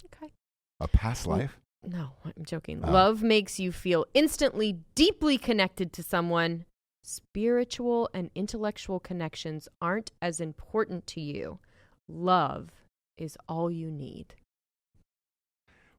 Okay. A past life? No, I'm joking. Oh. Love makes you feel instantly deeply connected to someone. Spiritual and intellectual connections aren't as important to you. Love is all you need.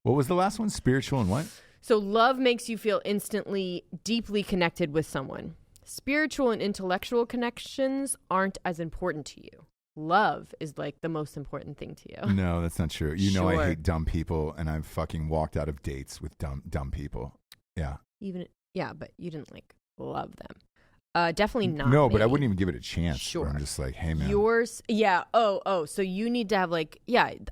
What was the last one? Spiritual and what? So love makes you feel instantly deeply connected with someone. Spiritual and intellectual connections aren't as important to you. Love is like the most important thing to you. No, that's not true. You know I Sure. hate dumb people, and I've fucking walked out of dates with dumb people. Yeah. But you didn't like love them. Definitely not. No, but I me. wouldn't even give it a chance. Sure. I'm just like, hey man. Yours, yeah. Oh. So you need to have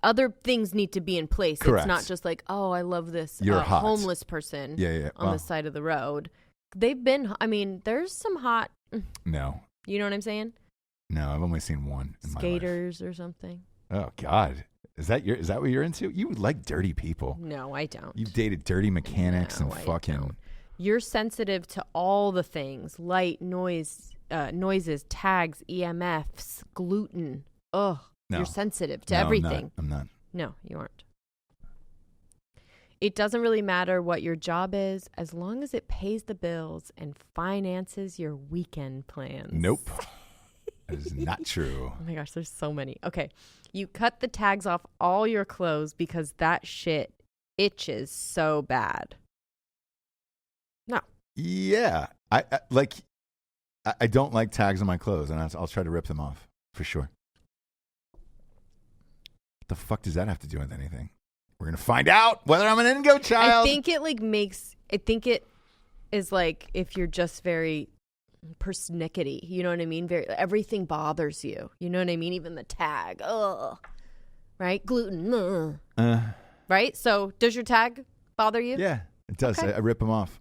other things need to be in place. Correct. It's not just like, oh, I love this You're hot. homeless person Yeah. on the side of the road. They've been, there's some hot, No. you know what I'm saying? No, I've only seen one in Skaters or something. my life. Oh God. Is that what you're into? You like dirty people. No, I don't. You've dated dirty mechanics No, and I fucking don't. You're sensitive to all the things, light, noises, tags, EMFs, gluten. Ugh. No. You're sensitive to No, everything. I'm not. No, you aren't. It doesn't really matter what your job is as long as it pays the bills and finances your weekend plans. Nope. That is not true. Oh my gosh, there's so many. Okay. You cut the tags off all your clothes because that shit itches so bad. No. Yeah. I don't like tags on my clothes, and I'll try to rip them off for sure. What the fuck does that have to do with anything? We're going to find out whether I'm an Indigo Child. I think it is like if you're just very persnickety, you know what I mean? Everything bothers you. You know what I mean? Even the tag. Ugh. Right? Gluten. Ugh. Right? So does your tag bother you? Yeah, it does. Okay. I rip them off.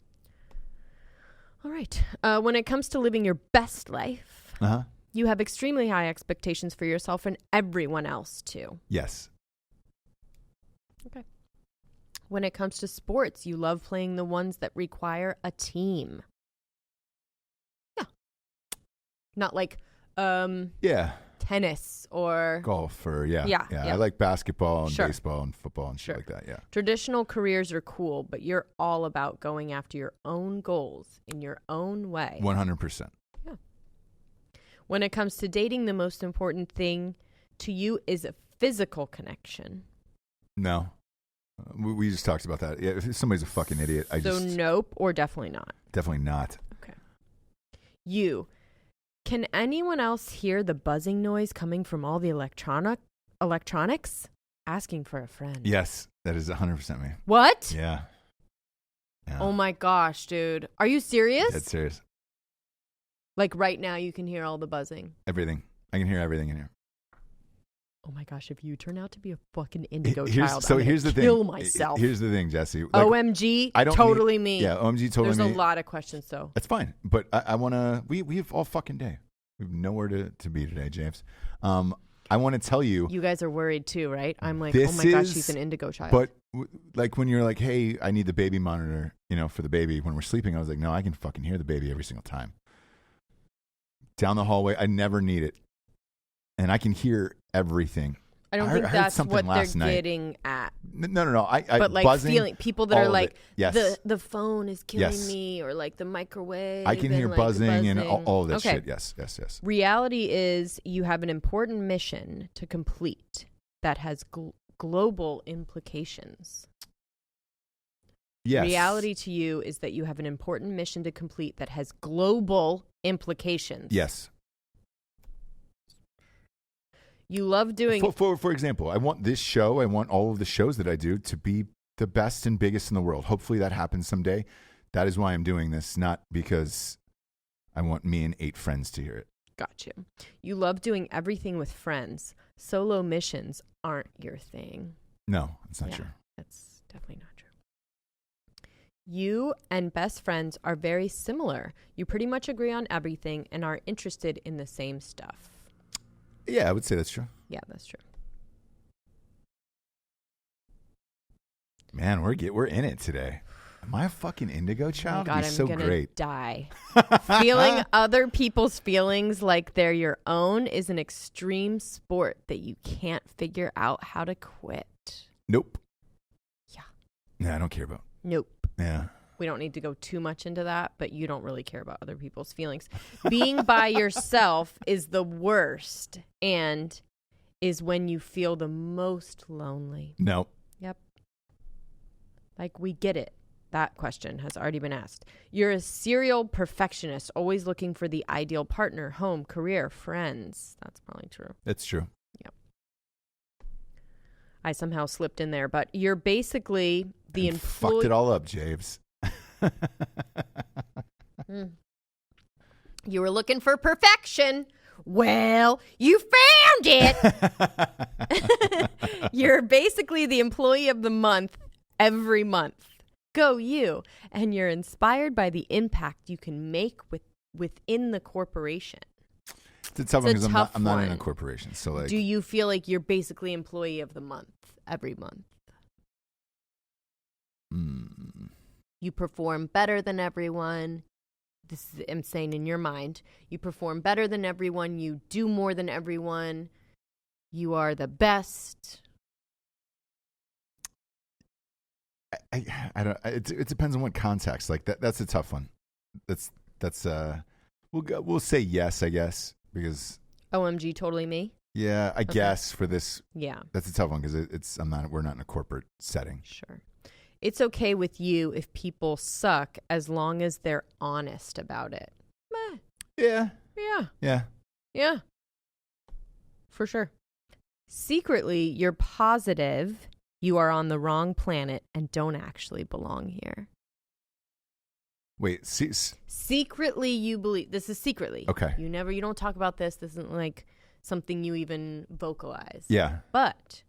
All right. When it comes to living your best life, Uh-huh. you have extremely high expectations for yourself and everyone else too. Yes. Okay. When it comes to sports, you love playing the ones that require a team. Yeah. Not like Yeah. tennis or Golf or yeah. Yeah. I like basketball and Sure. baseball and football and shit Sure. like that. Yeah. traditional careers are cool, but you're all about going after your own goals in your own way. 100%. When it comes to dating, the most important thing to you is a physical connection. No. We just talked about that. Yeah, if somebody's a fucking idiot, Nope or definitely not. definitely not. Okay. Can anyone else hear the buzzing noise coming from all the electronics? Asking for a friend. Yes, that is 100% me. What? Yeah. Oh my gosh, dude. Are you serious? Dead serious. Like right now you can hear all the buzzing. Everything. I can hear everything in here. Oh my gosh, if you turn out to be a fucking Indigo Here's- Child, so I'm here's gonna the kill thing. myself. Here's the thing, Jessie. Like, OMG, I don't totally need- me. Yeah, OMG totally There's me. a lot of questions though. That's fine. But I want to, we have all fucking day. We have nowhere to be today, James. I want to tell you. You guys are worried too, right? I'm like, This oh my gosh, is- she's an Indigo Child. But like when you're like, hey, I need the baby monitor, for the baby when we're sleeping. I was like, no, I can fucking hear the baby every single time. Down the hallway, I never need it. And I can hear everything. I don't I think heard that's something what they're last night. getting at. No. I But like buzzing, feeling people that all are of like, it. Yes. the phone is killing Yes. me, or like the microwave. I can and, hear like, buzzing and all of that Okay. shit. Yes. Reality is you have an important mission to complete that has global implications. Yes. Reality to you is that you have an important mission to complete that has global implications. Yes. You love doing... For example, I want this show, I want all of the shows that I do to be the best and biggest in the world. Hopefully that happens someday. That is why I'm doing this, not because I want me and 8 friends to hear it. Got you. You love doing everything with friends. Solo missions aren't your thing. No, it's not Yeah, true. That's definitely not true. You and best friends are very similar. You pretty much agree on everything and are interested in the same stuff. Yeah, I would say that's true. Yeah, that's true. Man, we're in it today. Am I a fucking indigo child? God, It'd be so I'm gonna great. die. Feeling other people's feelings like they're your own is an extreme sport that you can't figure out how to quit. Nope. Yeah. Yeah, I don't care about. Nope. Yeah. We don't need to go too much into that, but you don't really care about other people's feelings. Being by yourself is the worst and is when you feel the most lonely. No. Yep. Like, we get it. That question has already been asked. You're a serial perfectionist, always looking for the ideal partner, home, career, friends. That's probably true. That's true. Yep. I somehow slipped in there, but you're basically the employee. Fucked it all up, James. You were looking for perfection. Well, you found it. You're basically the employee of the month every month. Go you. And you're inspired by the impact you can make within the corporation. It's a tough one because I'm not in a one. corporation. So like, Do you feel like you're basically employee of the month every month? You perform better than everyone. This is, I'm saying in your mind, you perform better than everyone. You do more than everyone. You are the best. I don't. It depends on what context. Like that's a tough one. That's we'll say yes, I guess, because OMG, totally me. Yeah, I guess for this. Yeah, that's a tough one because we're not in a corporate setting. Sure. It's okay with you if people suck as long as they're honest about it. Meh. Yeah. Yeah. Yeah. Yeah. For sure. Secretly, you're positive you are on the wrong planet and don't actually belong here. Wait, secretly you believe. This is secretly. Okay. You don't talk about this. This isn't like something you even vocalize. Yeah. But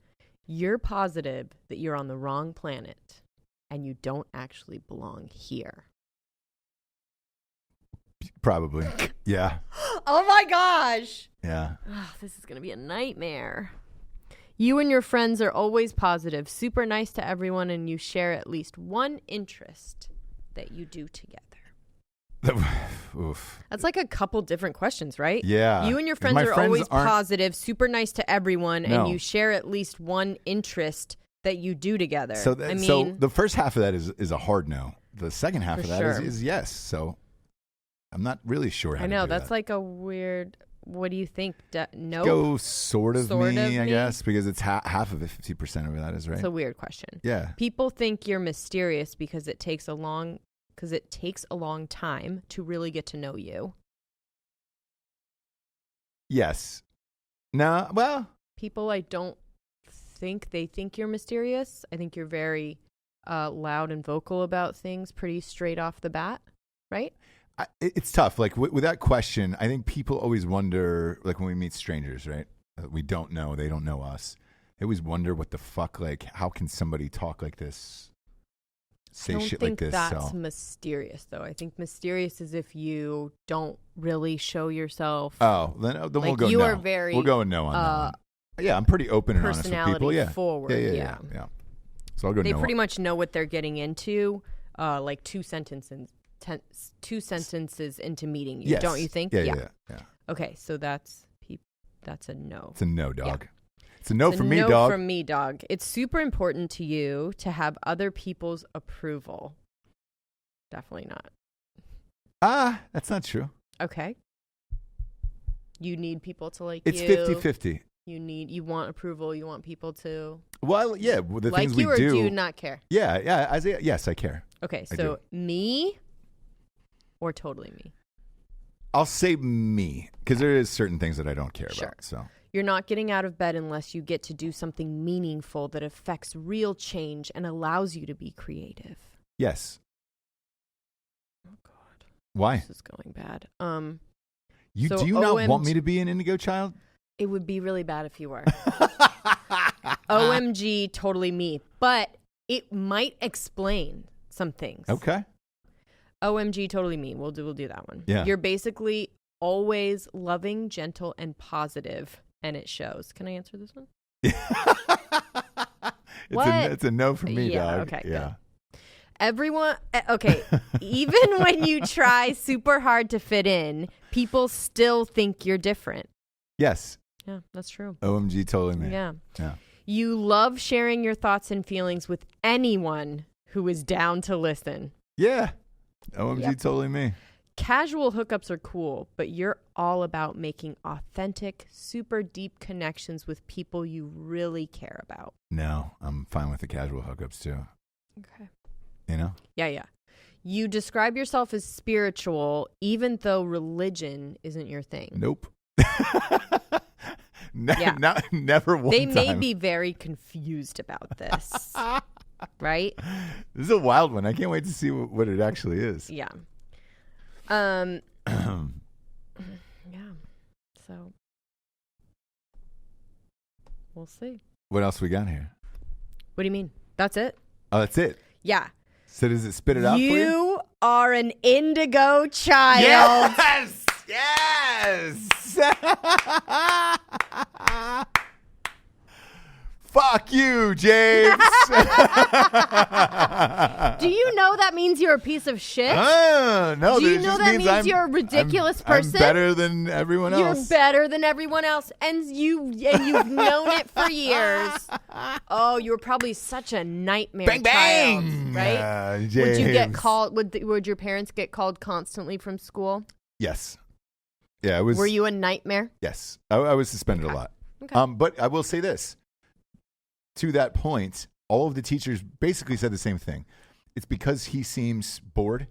you're positive that you're on the wrong planet and you don't actually belong here. Probably. Yeah. Oh my gosh. Yeah. Oh, this is going to be a nightmare. You and your friends are always positive, super nice to everyone, and you share at least one interest that you do together. Oof. That's like a couple different questions, right? Yeah. You and your friends are always positive, super nice to everyone, and you share at least one interest that you do together. So the first half of that is a hard no. The second half of that is yes. So I'm not really sure how to do that's that. like a weird. What do you think? No. Go sort of me, I guess, because it's half of it, 50% of that is right. It's a weird question. Yeah. People think you're mysterious because it takes a long time to really get to know you. Yes. No. Well. People, I don't think they think you're mysterious. I think you're very loud and vocal about things, pretty straight off the bat, right? It's tough. Like with that question, I think people always wonder, like when we meet strangers, right? We don't know, they don't know us. They always wonder what the fuck, like how can somebody talk like this, say shit like this? I don't think that's mysterious, though. I think mysterious is if you don't really show yourself. Oh, then we'll go no. You are very. We'll go no on that one. Yeah, I'm pretty open and honest with people. Yeah, forward. Yeah. So I'll go no. They pretty much know what they're getting into, like two sentences into meeting you, don't you think? Yeah. Okay, so that's a no. It's a no, dog. Yeah. It's a no from me, dog. No from me, dog. It's super important to you to have other people's approval. Definitely not. That's not true. Okay. You need people to like it's you. It's 50-50. You want approval. You want people to. Well, yeah. The like things we you, or do you not care? Yeah. Yes, I care. Okay, so me. Or totally me? I'll say me, because there is certain things that I don't care about. So you're not getting out of bed unless you get to do something meaningful that affects real change and allows you to be creative. Yes. Oh God. Why? This is going bad. Do you not want me to be an indigo child? It would be really bad if you were. OMG, totally me. But it might explain some things. Okay. OMG, totally me. We'll do that one. Yeah. You're basically always loving, gentle, and positive, and it shows. Can I answer this one? It's a no for me, dog. Okay, yeah. good. Everyone, okay, even when you try super hard to fit in, people still think you're different. Yes. Yeah, that's true. OMG, totally me. Yeah. Yeah. You love sharing your thoughts and feelings with anyone who is down to listen. Yeah. OMG, totally me. Casual hookups are cool, but you're all about making authentic, super deep connections with people you really care about. No, I'm fine with the casual hookups too. Okay. You know? Yeah. You describe yourself as spiritual, even though religion isn't your thing. Nope. Never one They time. may be very confused about this, right? This is a wild one. I can't wait to see what it actually is. Yeah. Yeah. So we'll see. What else we got here? What do you mean? That's it? Oh, that's it. Yeah. So does it spit it out for you? You are an indigo child. Yes! Fuck you, James. Do you know that means you're a piece of shit? No. Do you know that means you're a ridiculous person? I'm better than everyone else. You're better than everyone else, and you've known it for years. Oh, you were probably such a nightmare Bang, child, bang. right? James. Would you get called? Would your parents get called constantly from school? Yes. Yeah, it was. Were you a nightmare? Yes, I was suspended a lot. Okay. But I will say this. To that point, all of the teachers basically said the same thing. It's because he seems bored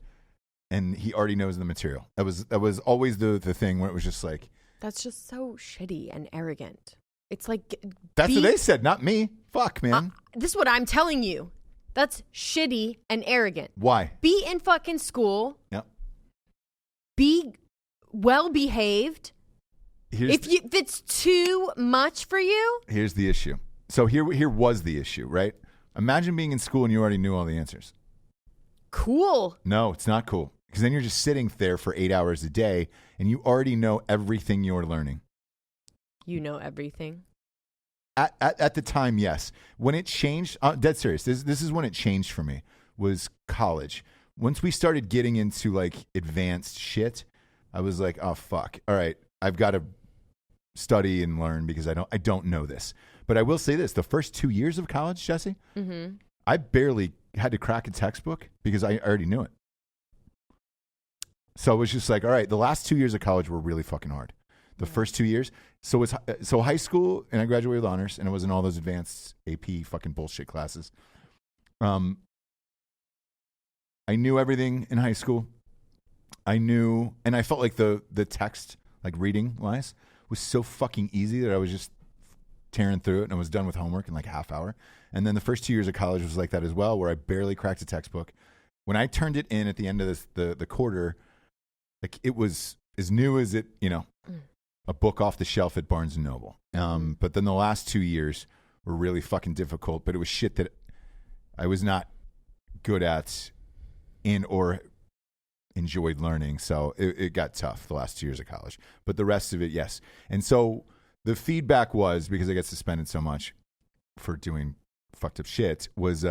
and he already knows the material. That was always the thing where it was just like, that's just so shitty and arrogant. It's like that's what they said, not me. Fuck, man. This is what I'm telling you. That's shitty and arrogant. Why? Be in fucking school. Yep. Be well behaved. If it's too much for you, here's the issue. So here was the issue, right? Imagine being in school and you already knew all the answers. Cool. No, it's not cool. Because then you're just sitting there for 8 hours a day and you already know everything you're learning. You know everything. At the time, yes. When it changed, dead serious, this is when it changed for me, was college. Once we started getting into like advanced shit, I was like, oh, fuck. All right, I've got to study and learn because I don't know this. But I will say this, the first 2 years of college, Jessie, I barely had to crack a textbook because I already knew it. So it was just like, all right, the last 2 years of college were really fucking hard. The first 2 years. So high school, and I graduated with honors, and it wasn't all those advanced AP fucking bullshit classes. I knew everything in high school. I knew, and I felt like the text, like reading wise, was so fucking easy that I was just tearing through it, and I was done with homework in like a half hour. And then the first 2 years of college was like that as well, where I barely cracked a textbook. When I turned it in at the end of the quarter, like it was as new as it, a book off the shelf at Barnes & Noble. But then the last 2 years were really fucking difficult, but it was shit that I was not good at or enjoyed learning. So it got tough the last 2 years of college. But the rest of it, yes. And so the feedback was, because I got suspended so much for doing fucked up shit, was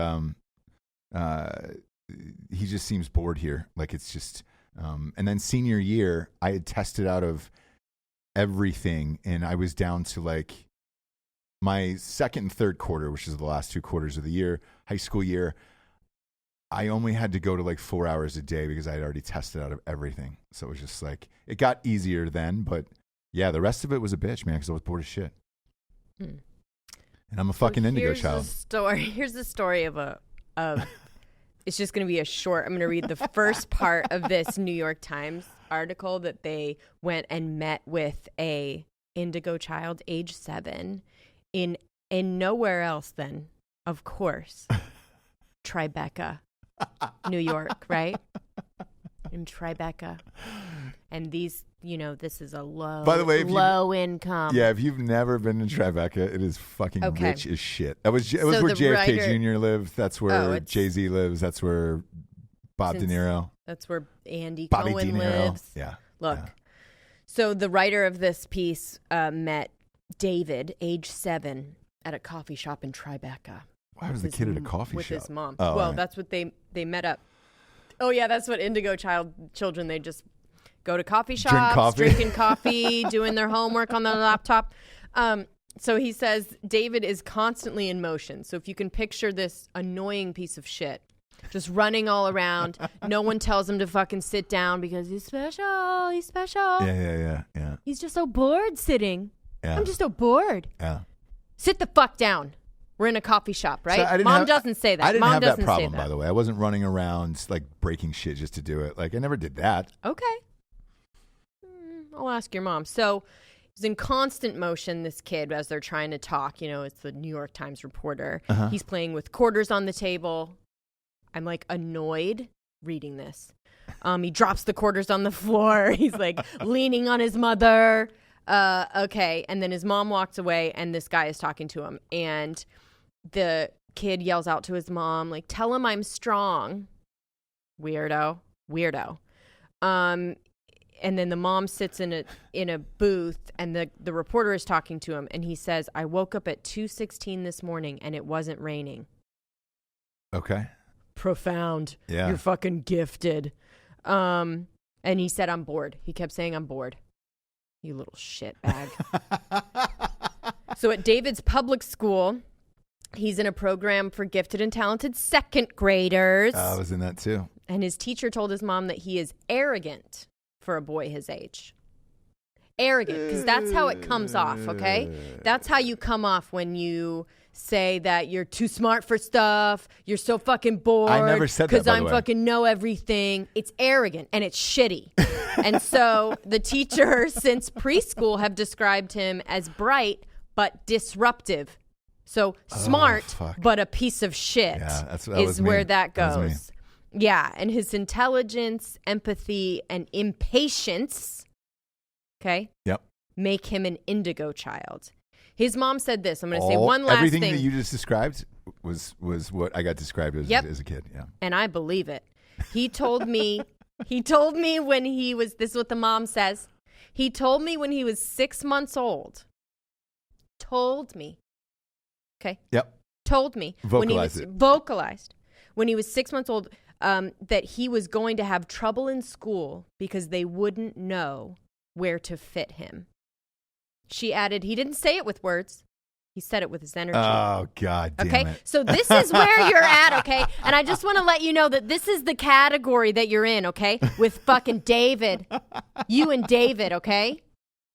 he just seems bored here. Like it's just, and then senior year, I had tested out of everything, and I was down to like my second and third quarter, which is the last 2 quarters of the year, high school year. I only had to go to like 4 hours a day because I had already tested out of everything. So it was just like, it got easier then, but yeah, the rest of it was a bitch, man, because I was bored as shit. And I'm a fucking indigo child. Here's the story of it's just going to be a short, I'm going to read the first part of this New York Times article that they went and met with a indigo child, age 7, in nowhere else than, of course, Tribeca, New York, right? In Tribeca. And these, this is a low, by the way, low income. Yeah, if you've never been to Tribeca, it is fucking rich as shit. It was where the JFK writer, Jr. lived. That's where Jay-Z lives. That's where Bob De Niro. That's where Andy Bobby Cohen De Niro. lives. Yeah. Look, yeah. So the writer of this piece met David, age 7, at a coffee shop in Tribeca. Why was the kid at a coffee with shop? his mom. Oh, well, right. that's what they met up. Oh yeah, that's what Indigo children. They just go to coffee shops, drinking coffee, doing their homework on their laptop. So he says David is constantly in motion. So if you can picture this annoying piece of shit just running all around, no one tells him to fucking sit down because he's special. He's special. Yeah. He's just so bored sitting. Yeah. I'm just so bored. Yeah. Sit the fuck down. We're in a coffee shop, right? So Mom doesn't say that. I didn't Mom have doesn't that problem, say that. by the way. I wasn't running around like breaking shit just to do it. Like I never did that. Okay. I'll ask your mom. So he's in constant motion, this kid, as they're trying to talk. You know, it's the New York Times reporter. Uh-huh. He's playing with quarters on the table. I'm like annoyed reading this. He drops the quarters on the floor. He's like leaning on his mother. Okay. And then his mom walks away and this guy is talking to him. And the kid yells out to his mom, like, tell him I'm strong. Weirdo. And then the mom sits in a booth and the reporter is talking to him and he says, I woke up at 2:16 this morning and it wasn't raining. Okay. Profound. Yeah. You're fucking gifted. And he said, I'm bored. He kept saying, I'm bored. You little shit bag. So at David's public school, he's in a program for gifted and talented second graders. I was in that too. And his teacher told his mom that he is arrogant for a boy his age. Arrogant, because that's how it comes off, okay? That's how you come off when you say that you're too smart for stuff, you're so fucking bored. I never said that, because by the I'm way. fucking know everything. It's arrogant and it's shitty. And so the teachers since preschool have described him as bright but disruptive. So smart, fuck. but a piece of shit Yeah, that is was me. where that That was me. goes. Yeah, and his intelligence, empathy, and impatience, okay, Yep. make him an indigo child. His mom said this. I'm going to say one last everything thing. that you just described was what I got described as, Yep. as a kid. Yeah. And I believe it. He told me when he was, this is what the mom says. He told me when he was 6 months old. Told me. Okay. Yep. Told me. Vocalized it. Vocalized. When he was 6 months old, that he was going to have trouble in school because they wouldn't know where to fit him. She added, he didn't say it with words. He said it with his energy. Oh, God damn Okay, it. so this is where you're at, okay? And I just want to let you know that this is the category that you're in, okay? With fucking David. You and David, okay?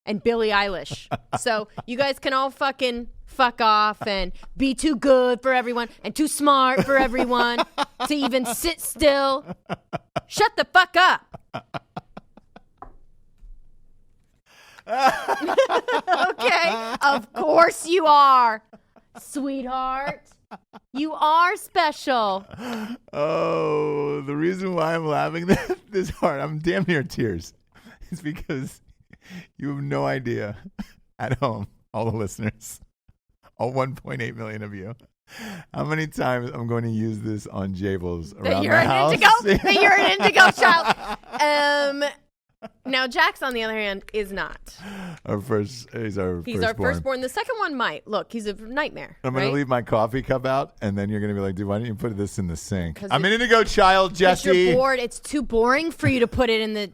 And Billie Eilish. So you guys can all fucking fuck off and be too good for everyone and too smart for everyone to even sit still. Shut the fuck up. Okay, of course you are, sweetheart. You are special. Oh, the reason why I'm laughing this hard, I'm damn near tears, is because you have no idea at home, all the listeners, all 1.8 million of you, how many times I'm going to use this on Jables around That you're the an house. indigo. That you're an indigo child. Now Jax, on the other hand, is not. He's our Our firstborn. The second one might. Look, he's a nightmare. I'm going right? to leave my coffee cup out, and then you're going to be like, dude, why don't you put this in the sink? 'Cause I'm an indigo child, Because Jessie. you're bored. It's too boring for you to put it in the.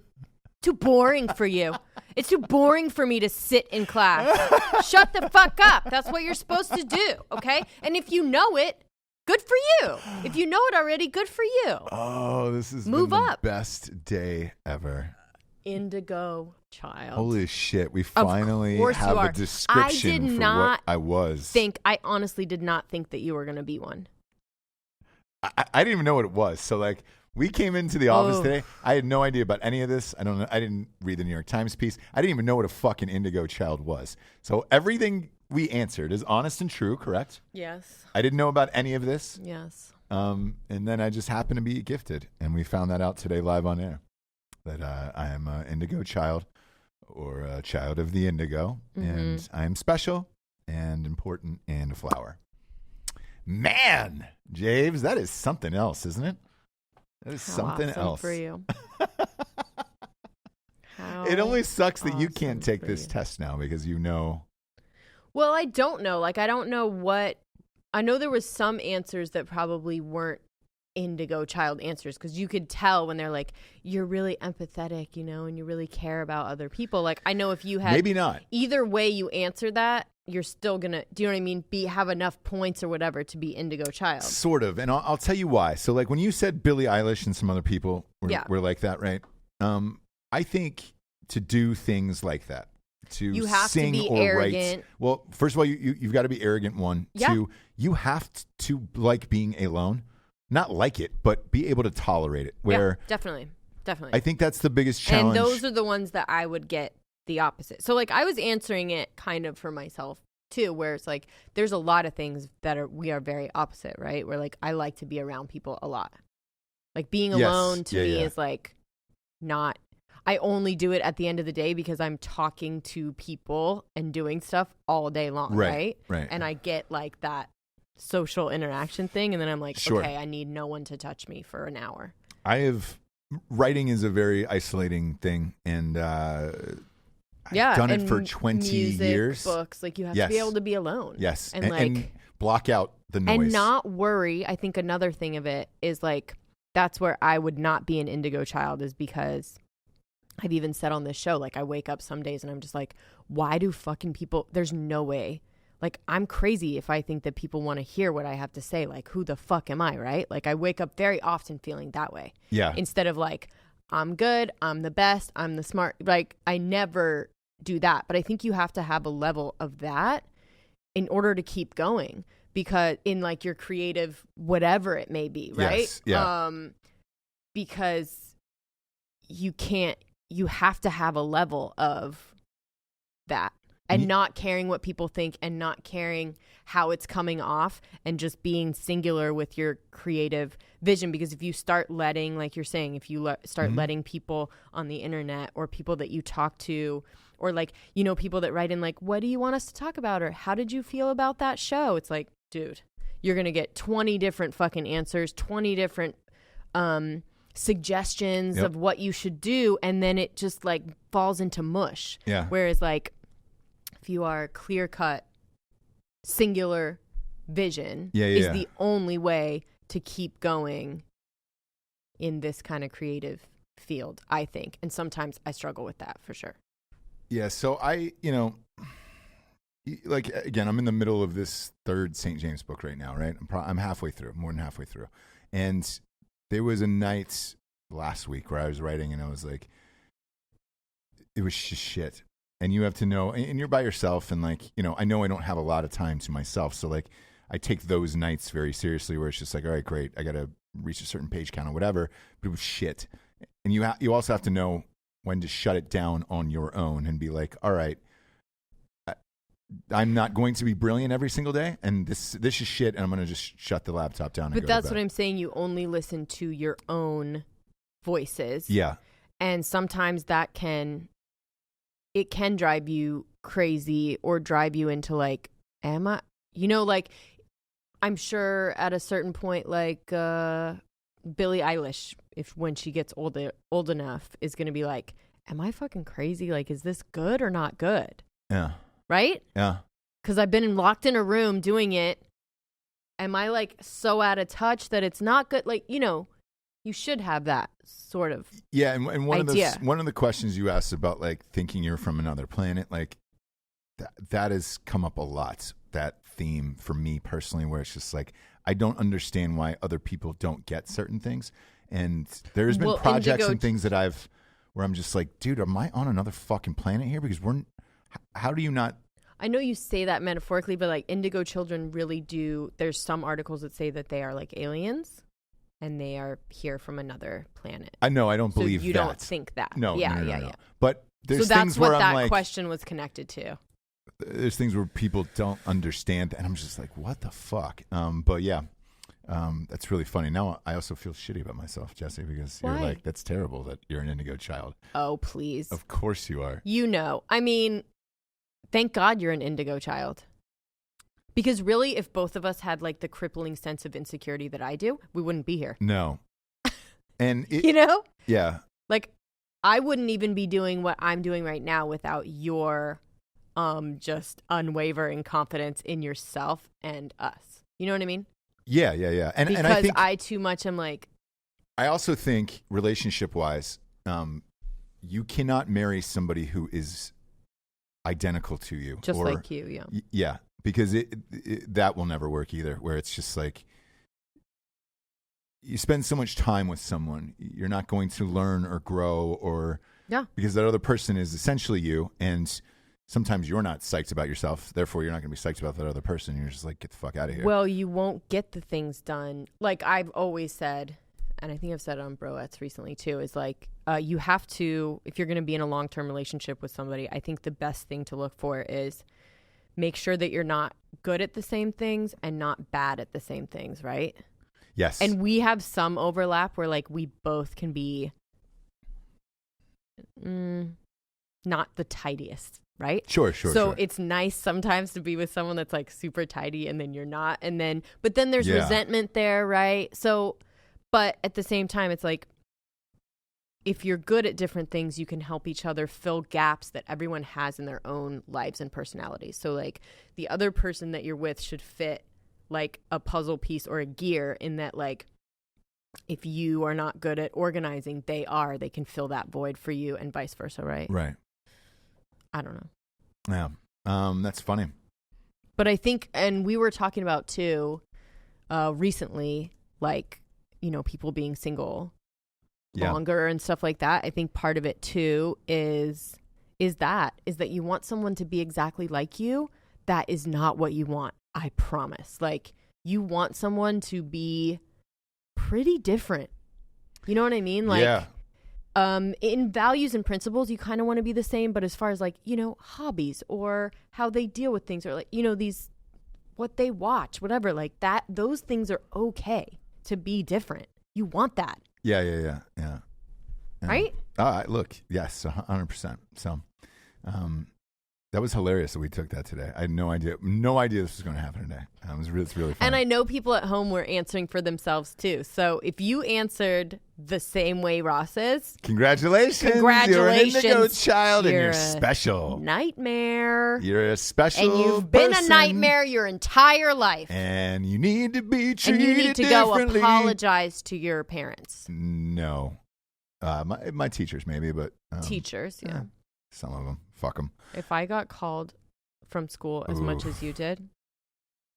Too boring for you. It's too boring for me to sit in class. Shut the fuck up. That's what you're supposed to do, okay? And if you know it, good for you. If you know it already, good for you. Oh, this is Move been up. the best day ever. Indigo child. Holy shit, we finally course you have are. a description I did for what not I was. I honestly did not think that you were going to be one. I didn't even know what it was. So like we came into the office Oh. today. I had no idea about any of this. I don't know. I didn't read the New York Times piece. I didn't even know what a fucking indigo child was. So everything we answered is honest and true, correct? Yes. I didn't know about any of this. Yes. And then I just happened to be gifted. And we found that out today live on air. That I am an indigo child or a child of the indigo. And I am special and important and a flower. Man, James, that is something else, isn't it? That is How something awesome else. for you. It only sucks that you can't awesome take for this you. test now because you know. Well, I don't know. Like, I don't know what I know there was some answers that probably weren't Indigo Child answers, because you could tell when they're like, you're really empathetic, you know, and you really care about other people. Like, I know if you had Maybe not. Either way you answer that, you're still gonna, do you know what I mean? Have enough points or whatever to be Indigo Child. Sort of, and I'll tell you why. So, like when you said Billie Eilish and some other people were like that, right? I think to do things like that, to you have sing to be or arrogant. write. Well, first of all, you've got to be arrogant. One, two, you have to like being alone. Not like it, but be able to tolerate it. Where definitely. I think that's the biggest challenge. And those are the ones that I would get the opposite. So like I was answering it kind of for myself too, where it's like there's a lot of things that we are very opposite, right? Where like I like to be around people a lot. Like being alone to me is like not. I only do it at the end of the day because I'm talking to people and doing stuff all day long, right? Right. And I get like that social interaction thing, and then I'm like, okay, I need no one to touch me for an hour. Writing is a very isolating thing, and I've done it for 20 years. Books, like you have to be able to be alone. Yes, and block out the noise and not worry. I think another thing of it is like that's where I would not be an Indigo Child, is because I've even said on this show, like I wake up some days and I'm just like, why do fucking people? There's no way. Like, I'm crazy if I think that people want to hear what I have to say. Like, who the fuck am I, right? Like, I wake up very often feeling that way. Yeah. Instead of like, I'm good, I'm the best, I'm the smart. Like, I never do that. But I think you have to have a level of that in order to keep going. Because in like your creative, whatever it may be, right? Yes. Yeah. Because you have to have a level of that. And not caring what people think, and not caring how it's coming off, and just being singular with your creative vision. Because if you start letting, like you're saying, if you start letting people on the internet or people that you talk to, or like, you know, people that write in like, what do you want us to talk about? Or how did you feel about that show? It's like, dude, you're going to get 20 different fucking answers, 20 different suggestions of what you should do. And then it just like falls into mush. Yeah. Whereas like, if you are clear-cut, singular vision is the only way to keep going in this kind of creative field, I think. And sometimes I struggle with that for sure. Yeah, so like, again, I'm in the middle of this third St. James book right now, right? I'm halfway through, more than halfway through. And there was a night last week where I was writing and I was like, it was just shit. And you have to know, and you're by yourself, and like, you know I don't have a lot of time to myself. So like, I take those nights very seriously where it's just like, all right, great, I got to reach a certain page count or whatever, but it was shit. And you also have to know when to shut it down on your own and be like, all right, I'm not going to be brilliant every single day, and this is shit, and I'm going to just shut the laptop down. But that's what I'm saying. You only listen to your own voices. Yeah. And sometimes it can drive you crazy or drive you into like, am I, like, I'm sure at a certain point, like Billie Eilish, when she gets old enough, is going to be like, am I fucking crazy? Like, is this good or not good? Yeah. Right? Yeah. Because I've been locked in a room doing it. Am I like so out of touch that it's not good? Like, you should have that sort of and one idea. One of the questions you asked about like thinking you're from another planet, like that has come up a lot, that theme for me personally, where it's just like I don't understand why other people don't get certain things. And there's been projects and things that where I'm just like, dude, am I on another fucking planet here? Because how do you not? I know you say that metaphorically, but like Indigo children really do. There's some articles that say that they are like aliens. And they are here from another planet. I know. I don't believe you that. You don't think that. No. Yeah. But there's so that's things where what I'm that like, question was connected to. There's things where people don't understand, and I'm just like, what the fuck? But yeah, that's really funny. Now I also feel shitty about myself, Jessie, because you're like, that's terrible that you're an Indigo Child. Oh, please. Of course you are. I mean, thank God you're an Indigo Child. Because really, if both of us had like the crippling sense of insecurity that I do, we wouldn't be here. No. And Yeah. Like, I wouldn't even be doing what I'm doing right now without your just unwavering confidence in yourself and us. You know what I mean? Yeah. And Because I think I too much am like, I also think relationship wise, you cannot marry somebody who is identical to you. just like you, yeah. Yeah, because that will never work either, where it's just like you spend so much time with someone, you're not going to learn or grow because that other person is essentially you, and sometimes you're not psyched about yourself, therefore you're not going to be psyched about that other person. You're just like, get the fuck out of here. Well, you won't get the things done. Like I've always said, and I think I've said it on Broettes recently too, is like you have to, if you're going to be in a long-term relationship with somebody, I think the best thing to look for is make sure that you're not good at the same things and not bad at the same things, right? Yes. And we have some overlap where like we both can be not the tidiest, right? Sure. So it's nice sometimes to be with someone that's like super tidy and then you're not. But then there's resentment there, right? So, but at the same time, it's like, if you're good at different things, you can help each other fill gaps that everyone has in their own lives and personalities. So like the other person that you're with should fit like a puzzle piece or a gear, in that like if you are not good at organizing, they can fill that void for you and vice versa, right? Right. I don't know. Yeah. That's funny. But I think, and we were talking about too recently, like, you know, people being single longer and stuff like that. I think part of it too is that you want someone to be exactly like you. That is not what you want. I promise. Like, you want someone to be pretty different. You know what I mean? Like, in values and principles, you kind of want to be the same, but as far as like, you know, hobbies or how they deal with things, or like, you know, what they watch, whatever, like that, those things are okay to be different. You want that. Yeah. Right? Look, yes, 100%. So, that was hilarious that we took that today. I had no idea this was going to happen today. It's really fun. And I know people at home were answering for themselves too. So if you answered the same way Ross is, congratulations. You're an Indigo Child, and you're special. Nightmare. You're a special And you've been a nightmare your entire life. And you need to be treated And you need to differently. go apologize to your parents. No. My teachers maybe, but... teachers, yeah. Some of them. Fuck them. If I got called from school as much as you did,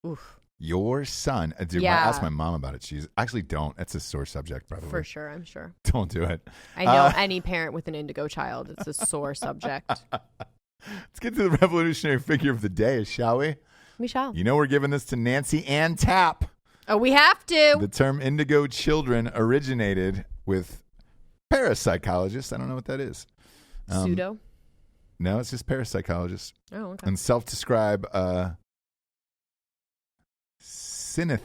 oof. Your son, dude, ask my mom about it. She's actually don't. That's a sore subject, probably. For sure, I'm sure. Don't do it. I know any parent with an Indigo child, it's a sore subject. Let's get to the revolutionary figure of the day, shall we? We shall. You know we're giving this to Nancy Ann Tapp. Oh, we have to. The term indigo children originated with parapsychologists. I don't know what that is. Pseudo? No, it's just parapsychologists. Oh, okay. And self-describe synesthete?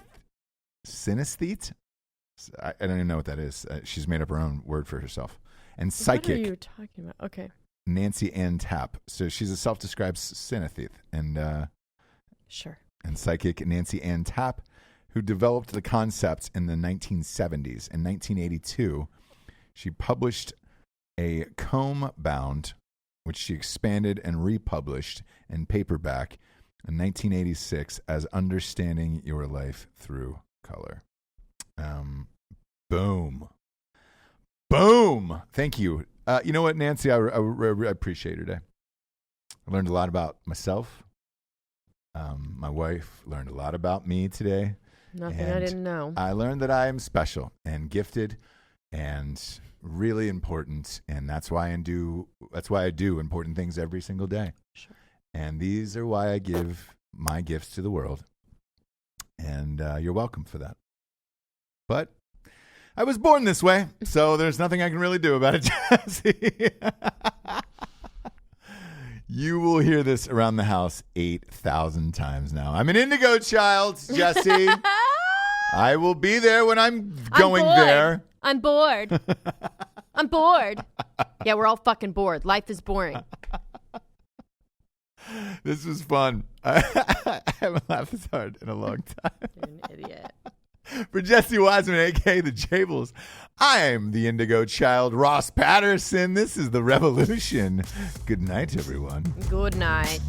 I don't even know what that is. She's made up her own word for herself. And psychic. What are you talking about? Okay. Nancy Ann Tapp. So she's a self-described synesthete. And sure. And psychic Nancy Ann Tapp, who developed the concept in the 1970s. In 1982, she published a comb-bound, which she expanded and republished in paperback in 1986 as Understanding Your Life Through Color. Boom. Thank you. You know what, Nancy? I appreciate her today. I learned a lot about myself. My wife learned a lot about me today. Nothing I didn't know. I learned that I am special and gifted and really important, and that's why I do important things every single day. Sure. And these are why I give my gifts to the world, and you're welcome for that. But I was born this way, so there's nothing I can really do about it, Jessie. You will hear this around the house 8,000 times now. I'm an Indigo Child, Jessie. I will be there when I'm going there. I'm bored. I'm bored. Yeah, we're all fucking bored. Life is boring. This was fun. I haven't laughed this hard in a long time. You're an idiot. For Jessie Wiseman, a.k.a. The Jables, I'm the Indigo Child, Ross Patterson. This is The Revolution. Good night, everyone. Good night.